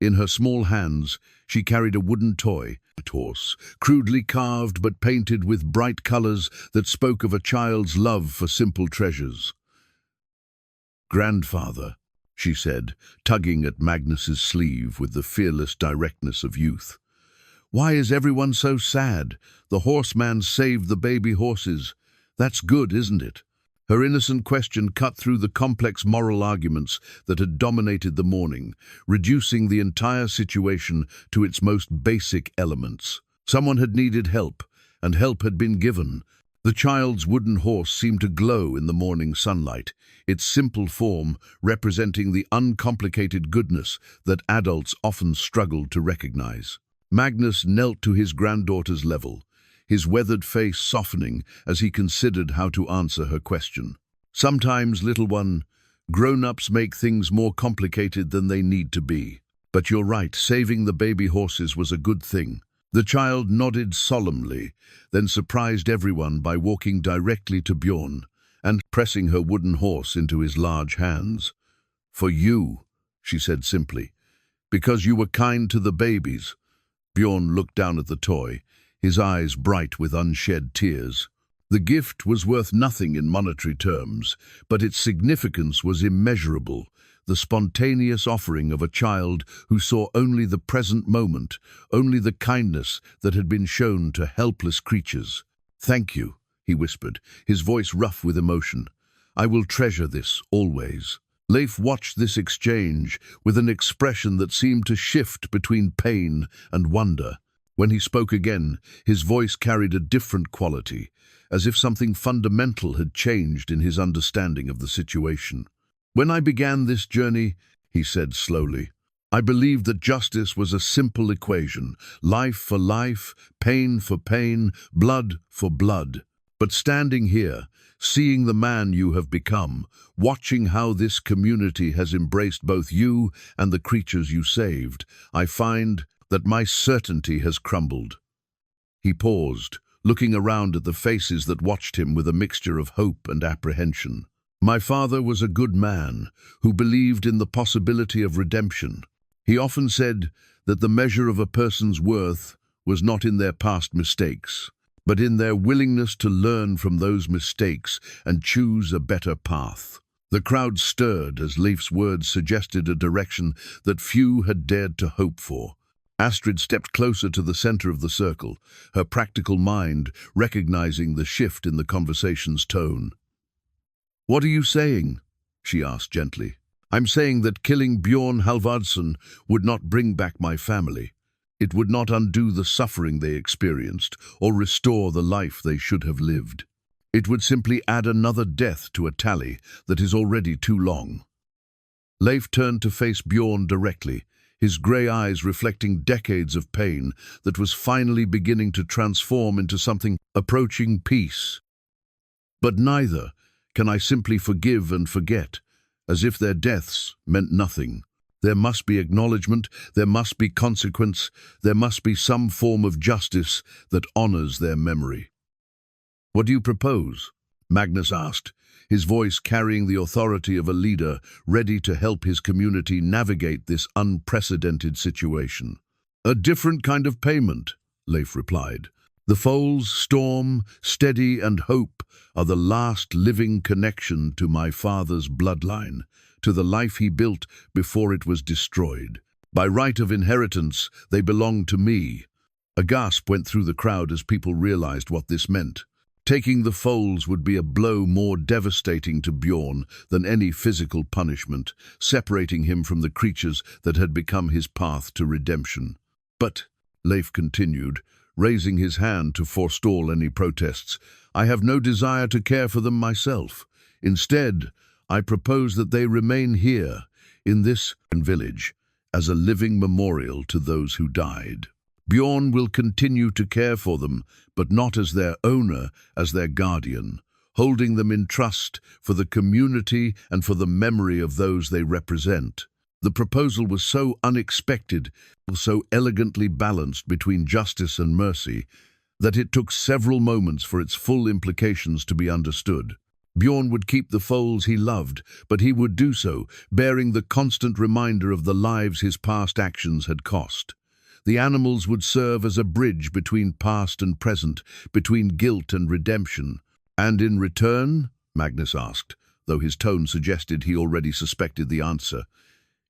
In her small hands, she carried a wooden toy, a horse, crudely carved but painted with bright colors that spoke of a child's love for simple treasures. "Grandfather," she said, tugging at Magnus's sleeve with the fearless directness of youth. "Why is everyone so sad? The horseman saved the baby horses. That's good, isn't it?" Her innocent question cut through the complex moral arguments that had dominated the morning, reducing the entire situation to its most basic elements. Someone had needed help, and help had been given. The child's wooden horse seemed to glow in the morning sunlight, its simple form representing the uncomplicated goodness that adults often struggle to recognize. Magnus knelt to his granddaughter's level, his weathered face softening as he considered how to answer her question. Sometimes, little one, grown-ups make things more complicated than they need to be. But you're right, saving the baby horses was a good thing. The child nodded solemnly, then surprised everyone by walking directly to Bjorn and pressing her wooden horse into his large hands. "For you," she said simply, "because you were kind to the babies." Bjorn looked down at the toy, his eyes bright with unshed tears. The gift was worth nothing in monetary terms, but its significance was immeasurable, the spontaneous offering of a child who saw only the present moment, only the kindness that had been shown to helpless creatures. "Thank you," he whispered, his voice rough with emotion. "I will treasure this, always." Leif watched this exchange with an expression that seemed to shift between pain and wonder. When he spoke again, his voice carried a different quality, as if something fundamental had changed in his understanding of the situation. "When I began this journey," he said slowly, "I believed that justice was a simple equation, life for life, pain for pain, blood for blood. But standing here, seeing the man you have become, watching how this community has embraced both you and the creatures you saved, I find that my certainty has crumbled." He paused, looking around at the faces that watched him with a mixture of hope and apprehension. "My father was a good man who believed in the possibility of redemption. He often said that the measure of a person's worth was not in their past mistakes, but in their willingness to learn from those mistakes and choose a better path." The crowd stirred as Leif's words suggested a direction that few had dared to hope for. Astrid stepped closer to the center of the circle, her practical mind recognizing the shift in the conversation's tone. "What are you saying?" she asked gently. "I'm saying that killing Bjorn Halvardsson would not bring back my family. It would not undo the suffering they experienced or restore the life they should have lived. It would simply add another death to a tally that is already too long." Leif turned to face Bjorn directly, his grey eyes reflecting decades of pain that was finally beginning to transform into something approaching peace. "But neither can I simply forgive and forget, as if their deaths meant nothing. There must be acknowledgement, there must be consequence, there must be some form of justice that honors their memory." "What do you propose?" Magnus asked, his voice carrying the authority of a leader ready to help his community navigate this unprecedented situation. "A different kind of payment," Leif replied. "The Foals, Storm, Steady, and Hope are the last living connection to my father's bloodline, to the life he built before it was destroyed. By right of inheritance, they belong to me." A gasp went through the crowd as people realized what this meant. Taking the Foals would be a blow more devastating to Bjorn than any physical punishment, separating him from the creatures that had become his path to redemption. "But," Leif continued, raising his hand to forestall any protests, "I have no desire to care for them myself. Instead, I propose that they remain here, in this village, as a living memorial to those who died. Bjorn will continue to care for them, but not as their owner, as their guardian, holding them in trust for the community and for the memory of those they represent." The proposal was so unexpected, so elegantly balanced between justice and mercy, that it took several moments for its full implications to be understood. Bjorn would keep the foals he loved, but he would do so, bearing the constant reminder of the lives his past actions had cost. The animals would serve as a bridge between past and present, between guilt and redemption. "And in return?" Magnus asked, though his tone suggested he already suspected the answer.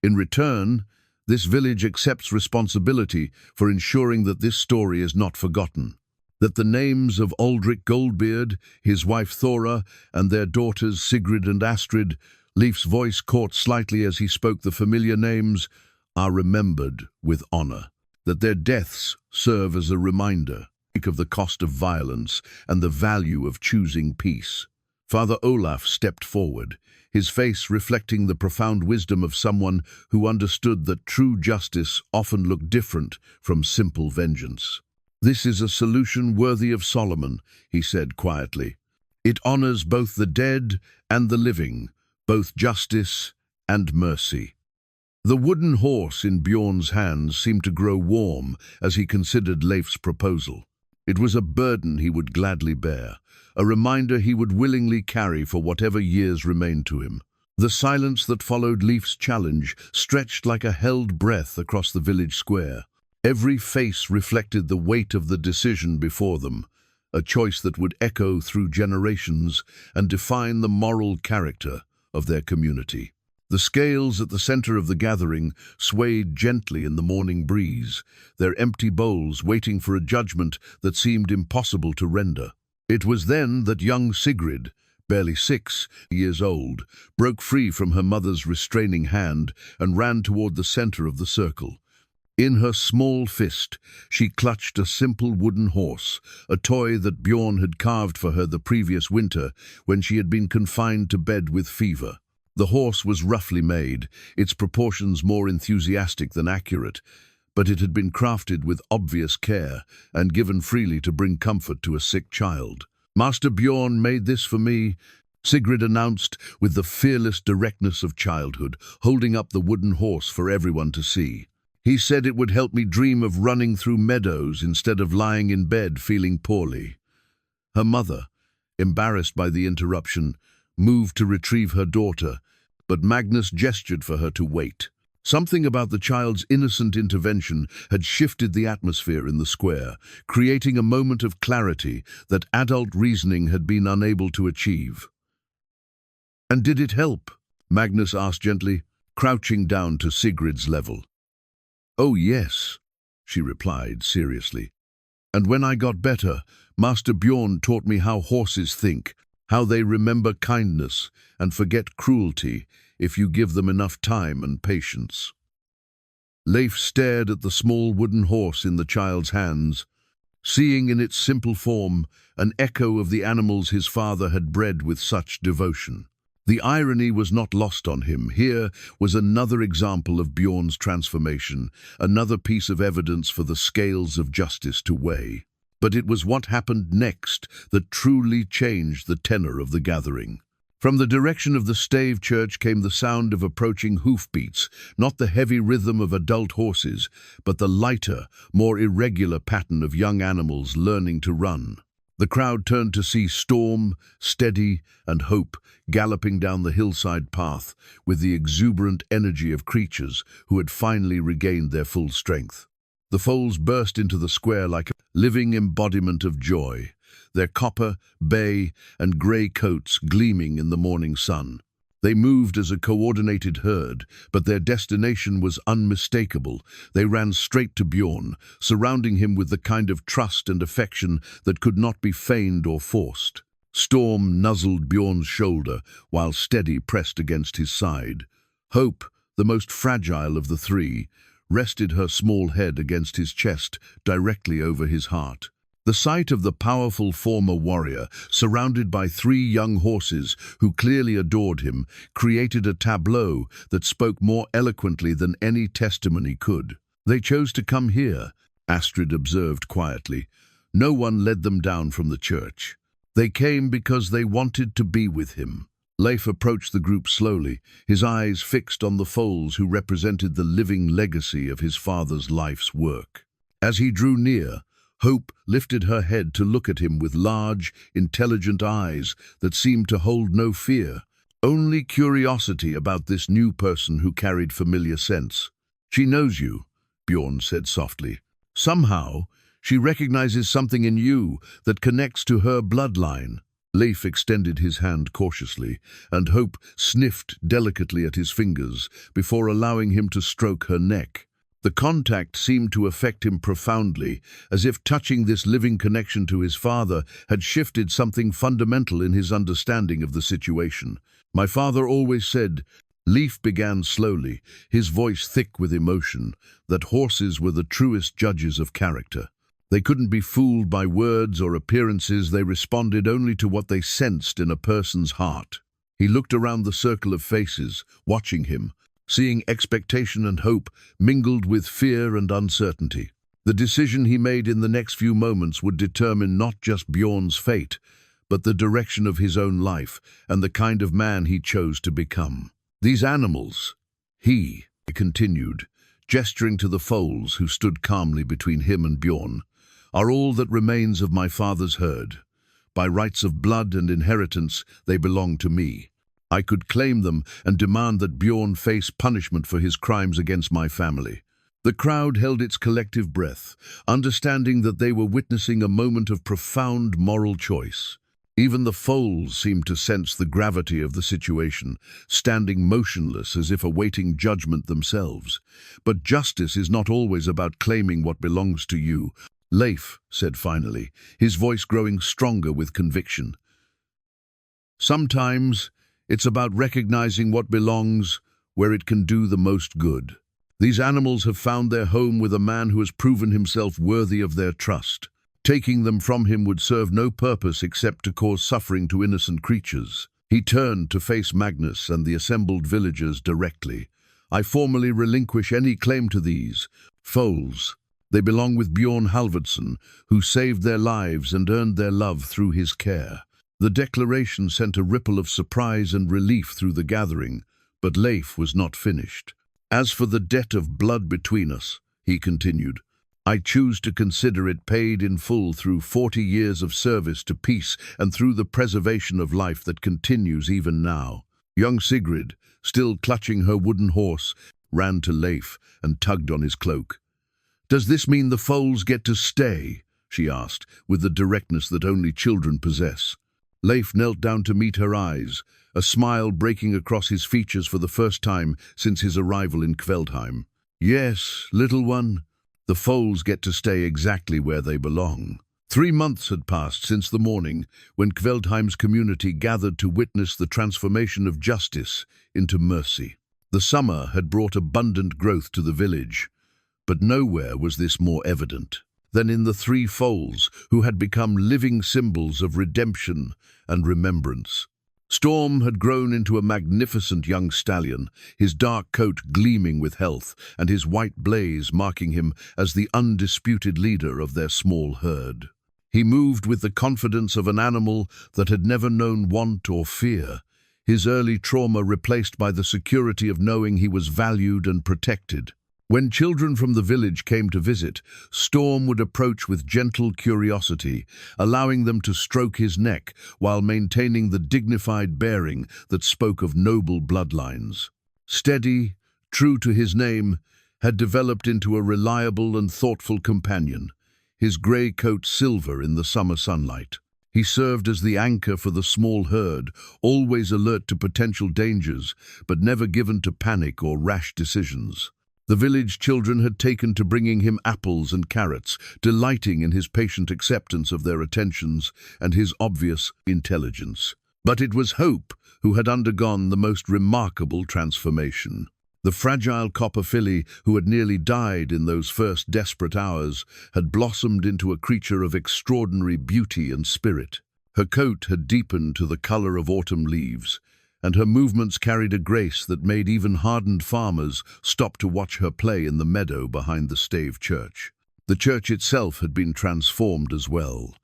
"In return, this village accepts responsibility for ensuring that this story is not forgotten." that the names of Aldrich Goldbeard, his wife Thora, and their daughters Sigrid and Astrid, Leif's voice caught slightly as he spoke the familiar names, are remembered with honor, that their deaths serve as a reminder of the cost of violence and the value of choosing peace. Father Olaf stepped forward, his face reflecting the profound wisdom of someone who understood that true justice often looked different from simple vengeance. "This is a solution worthy of Solomon," he said quietly. "It honors both the dead and the living, both justice and mercy." The wooden horse in Bjorn's hands seemed to grow warm as he considered Leif's proposal. It was a burden he would gladly bear, a reminder he would willingly carry for whatever years remained to him. The silence that followed Leif's challenge stretched like a held breath across the village square. Every face reflected the weight of the decision before them, a choice that would echo through generations and define the moral character of their community. The scales at the center of the gathering swayed gently in the morning breeze, their empty bowls waiting for a judgment that seemed impossible to render. It was then that young Sigrid, barely 6 years old, broke free from her mother's restraining hand and ran toward the center of the circle. In her small fist, she clutched a simple wooden horse, a toy that Bjorn had carved for her the previous winter when she had been confined to bed with fever. The horse was roughly made, its proportions more enthusiastic than accurate, but it had been crafted with obvious care and given freely to bring comfort to a sick child. "Master Bjorn made this for me," Sigrid announced with the fearless directness of childhood, holding up the wooden horse for everyone to see. "He said it would help me dream of running through meadows instead of lying in bed feeling poorly." Her mother, embarrassed by the interruption, moved to retrieve her daughter, but Magnus gestured for her to wait. Something about the child's innocent intervention had shifted the atmosphere in the square, creating a moment of clarity that adult reasoning had been unable to achieve. "And did it help?" Magnus asked gently, crouching down to Sigrid's level. "Oh yes," she replied seriously. "And when I got better, Master Bjorn taught me how horses think, how they remember kindness and forget cruelty if you give them enough time and patience." Leif stared at the small wooden horse in the child's hands, seeing in its simple form an echo of the animals his father had bred with such devotion. The irony was not lost on him. Here was another example of Bjorn's transformation, another piece of evidence for the scales of justice to weigh. But it was what happened next that truly changed the tenor of the gathering. From the direction of the stave church came the sound of approaching hoofbeats, not the heavy rhythm of adult horses, but the lighter, more irregular pattern of young animals learning to run. The crowd turned to see Storm, Steady, and Hope galloping down the hillside path with the exuberant energy of creatures who had finally regained their full strength. The foals burst into the square like a living embodiment of joy, their copper, bay, and grey coats gleaming in the morning sun. They moved as a coordinated herd, but their destination was unmistakable. They ran straight to Bjorn, surrounding him with the kind of trust and affection that could not be feigned or forced. Storm nuzzled Bjorn's shoulder, while Steady pressed against his side. Hope, the most fragile of the three, rested her small head against his chest, directly over his heart. The sight of the powerful former warrior, surrounded by 3 young horses who clearly adored him, created a tableau that spoke more eloquently than any testimony could. "They chose to come here," Astrid observed quietly. "No one led them down from the church. They came because they wanted to be with him." Leif approached the group slowly, his eyes fixed on the foals who represented the living legacy of his father's life's work. As he drew near, Hope lifted her head to look at him with large, intelligent eyes that seemed to hold no fear, only curiosity about this new person who carried familiar scents. "She knows you," Bjorn said softly. "Somehow, she recognizes something in you that connects to her bloodline." Leif extended his hand cautiously, and Hope sniffed delicately at his fingers before allowing him to stroke her neck. The contact seemed to affect him profoundly, as if touching this living connection to his father had shifted something fundamental in his understanding of the situation. "My father always said," Leif began slowly, his voice thick with emotion, "that horses were the truest judges of character. They couldn't be fooled by words or appearances, they responded only to what they sensed in a person's heart." He looked around the circle of faces, watching him, seeing expectation and hope mingled with fear and uncertainty. The decision he made in the next few moments would determine not just Bjorn's fate, but the direction of his own life and the kind of man he chose to become. "These animals," he continued, gesturing to the foals who stood calmly between him and Bjorn, "are all that remains of my father's herd. By rights of blood and inheritance, they belong to me. I could claim them and demand that Bjorn face punishment for his crimes against my family." The crowd held its collective breath, understanding that they were witnessing a moment of profound moral choice. Even the foals seemed to sense the gravity of the situation, standing motionless as if awaiting judgment themselves. "But justice is not always about claiming what belongs to you," Leif said finally, his voice growing stronger with conviction. "Sometimes it's about recognizing what belongs where it can do the most good. These animals have found their home with a man who has proven himself worthy of their trust. Taking them from him would serve no purpose except to cause suffering to innocent creatures." He turned to face Magnus and the assembled villagers directly. "I formally relinquish any claim to these foals. They belong with Bjorn Halvardsson, who saved their lives and earned their love through his care." The declaration sent a ripple of surprise and relief through the gathering, but Leif was not finished. "As for the debt of blood between us," he continued, "I choose to consider it paid in full through 40 years of service to peace and through the preservation of life that continues even now." Young Sigrid, still clutching her wooden horse, ran to Leif and tugged on his cloak. "Does this mean the foals get to stay?" she asked, with the directness that only children possess. Leif knelt down to meet her eyes, a smile breaking across his features for the first time since his arrival in Kveldheim. "Yes, little one, the foals get to stay exactly where they belong." 3 months had passed since the morning when Kveldheim's community gathered to witness the transformation of justice into mercy. The summer had brought abundant growth to the village, but nowhere was this more evident than in the 3 foals who had become living symbols of redemption and remembrance. Storm had grown into a magnificent young stallion, his dark coat gleaming with health and his white blaze marking him as the undisputed leader of their small herd. He moved with the confidence of an animal that had never known want or fear, his early trauma replaced by the security of knowing he was valued and protected. When children from the village came to visit, Storm would approach with gentle curiosity, allowing them to stroke his neck while maintaining the dignified bearing that spoke of noble bloodlines. Steady, true to his name, had developed into a reliable and thoughtful companion, his grey coat silver in the summer sunlight. He served as the anchor for the small herd, always alert to potential dangers, but never given to panic or rash decisions. The village children had taken to bringing him apples and carrots, delighting in his patient acceptance of their attentions and his obvious intelligence. But it was Hope who had undergone the most remarkable transformation. The fragile copper filly, who had nearly died in those first desperate hours, had blossomed into a creature of extraordinary beauty and spirit. Her coat had deepened to the color of autumn leaves, and her movements carried a grace that made even hardened farmers stop to watch her play in the meadow behind the stave church. The church itself had been transformed as well.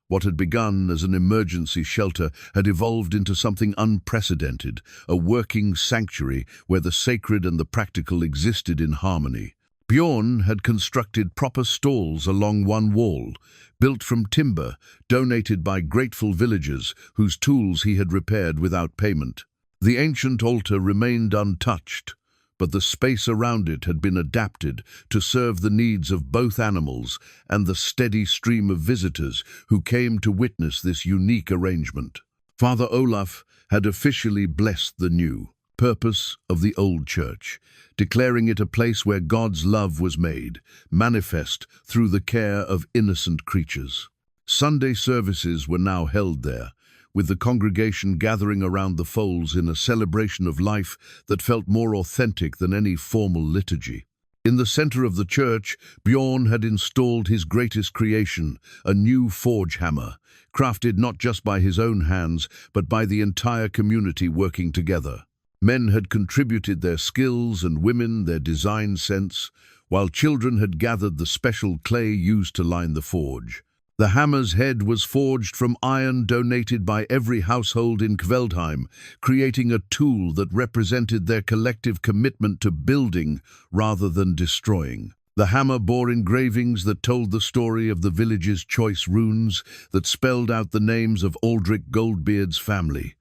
What had begun as an emergency shelter had evolved into something unprecedented, a working sanctuary where the sacred and the practical existed in harmony. Bjorn had constructed proper stalls along one wall, built from timber, donated by grateful villagers whose tools he had repaired without payment. The ancient altar remained untouched, but the space around it had been adapted to serve the needs of both animals and the steady stream of visitors who came to witness this unique arrangement. Father Olaf had officially blessed the new purpose of the old church, declaring it a place where God's love was made, manifest through the care of innocent creatures. Sunday services were now held there, with the congregation gathering around the Foals in a celebration of life that felt more authentic than any formal liturgy. In the center of the church, Bjorn had installed his greatest creation, a new forge hammer, crafted not just by his own hands, but by the entire community working together. Men had contributed their skills and women their design sense, while children had gathered the special clay used to line the forge. The hammer's head was forged from iron donated by every household in Kveldheim, creating a tool that represented their collective commitment to building rather than destroying. The hammer bore engravings that told the story of the village's choice runes that spelled out the names of Aldrich Goldbeard's family,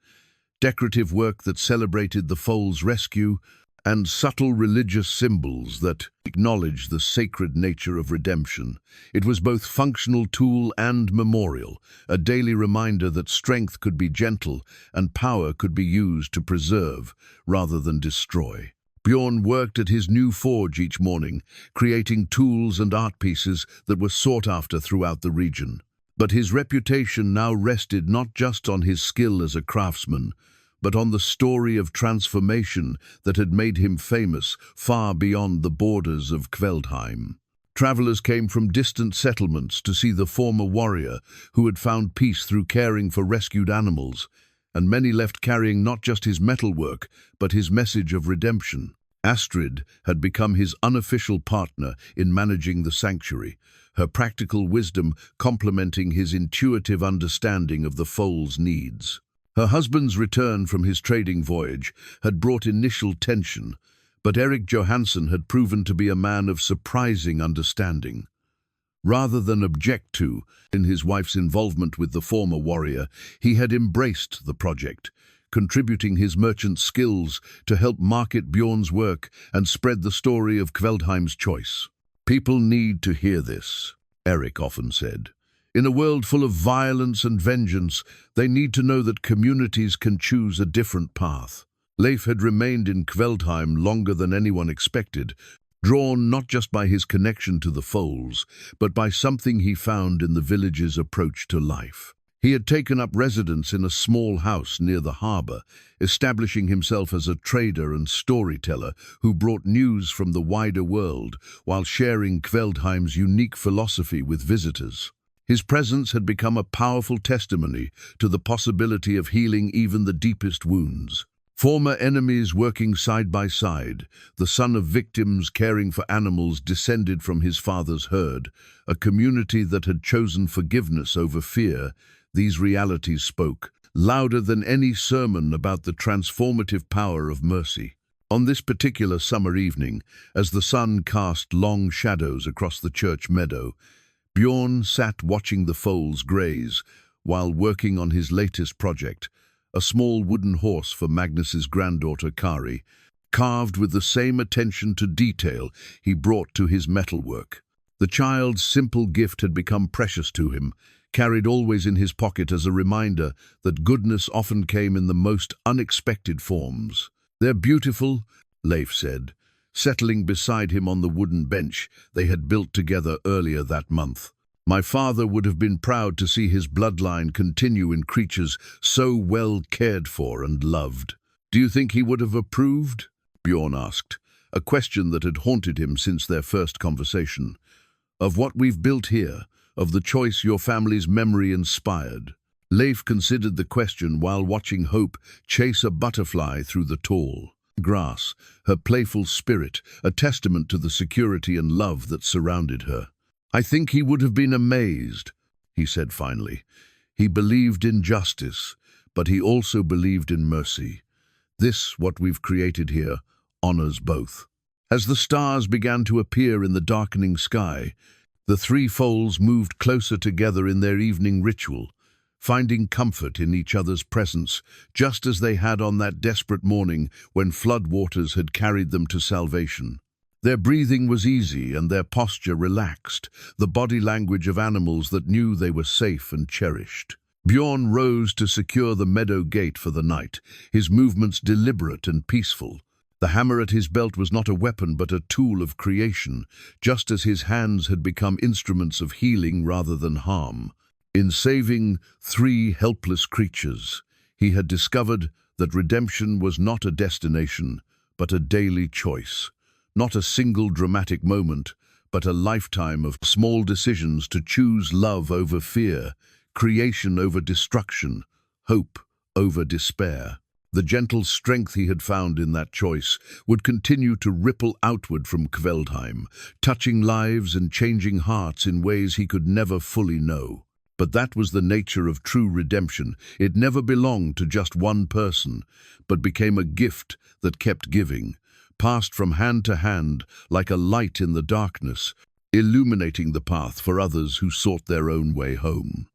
decorative work that celebrated the foal's rescue, and subtle religious symbols that acknowledged the sacred nature of redemption. It was both functional tool and memorial, a daily reminder that strength could be gentle and power could be used to preserve rather than destroy. Bjorn worked at his new forge each morning, creating tools and art pieces that were sought after throughout the region. But his reputation now rested not just on his skill as a craftsman, but on the story of transformation that had made him famous far beyond the borders of Kveldheim. Travelers came from distant settlements to see the former warrior who had found peace through caring for rescued animals, and many left carrying not just his metalwork, but his message of redemption. Astrid had become his unofficial partner in managing the sanctuary, her practical wisdom complementing his intuitive understanding of the foal's needs. Her husband's return from his trading voyage had brought initial tension, but Erik Johansson had proven to be a man of surprising understanding. Rather than object to, in his wife's involvement with the former warrior, he had embraced the project, contributing his merchant skills to help market Bjorn's work and spread the story of Kveldheim's choice. "People need to hear this," Erik often said. "In a world full of violence and vengeance, they need to know that communities can choose a different path." Leif had remained in Kveldheim longer than anyone expected, drawn not just by his connection to the Foals, but by something he found in the village's approach to life. He had taken up residence in a small house near the harbour, establishing himself as a trader and storyteller who brought news from the wider world while sharing Kveldheim's unique philosophy with visitors. His presence had become a powerful testimony to the possibility of healing even the deepest wounds. Former enemies working side by side, the son of victims caring for animals descended from his father's herd, a community that had chosen forgiveness over fear. These realities spoke, louder than any sermon, about the transformative power of mercy. On this particular summer evening, as the sun cast long shadows across the church meadow, Bjorn sat watching the foals graze while working on his latest project, a small wooden horse for Magnus's granddaughter Kari, carved with the same attention to detail he brought to his metalwork. The child's simple gift had become precious to him, carried always in his pocket as a reminder that goodness often came in the most unexpected forms. "They're beautiful," Leif said, settling beside him on the wooden bench they had built together earlier that month. "My father would have been proud to see his bloodline continue in creatures so well cared for and loved." "Do you think he would have approved?" Bjorn asked, a question that had haunted him since their first conversation. "Of what we've built here, of the choice your family's memory inspired?" Leif considered the question while watching Hope chase a butterfly through the tall grass, her playful spirit a testament to the security and love that surrounded her. "I think he would have been amazed," he said finally. "He believed in justice, but he also believed in mercy. This, what we've created here, honors both." As the stars began to appear in the darkening sky, the three foals moved closer together in their evening ritual, finding comfort in each other's presence, just as they had on that desperate morning when flood waters had carried them to salvation. Their breathing was easy and their posture relaxed, the body language of animals that knew they were safe and cherished. Bjorn rose to secure the meadow gate for the night, his movements deliberate and peaceful. The hammer at his belt was not a weapon but a tool of creation, just as his hands had become instruments of healing rather than harm. In saving 3 helpless creatures, he had discovered that redemption was not a destination, but a daily choice. Not a single dramatic moment, but a lifetime of small decisions to choose love over fear, creation over destruction, hope over despair. The gentle strength he had found in that choice would continue to ripple outward from Kveldheim, touching lives and changing hearts in ways he could never fully know. But that was the nature of true redemption. It never belonged to just one person, but became a gift that kept giving, passed from hand to hand like a light in the darkness, illuminating the path for others who sought their own way home.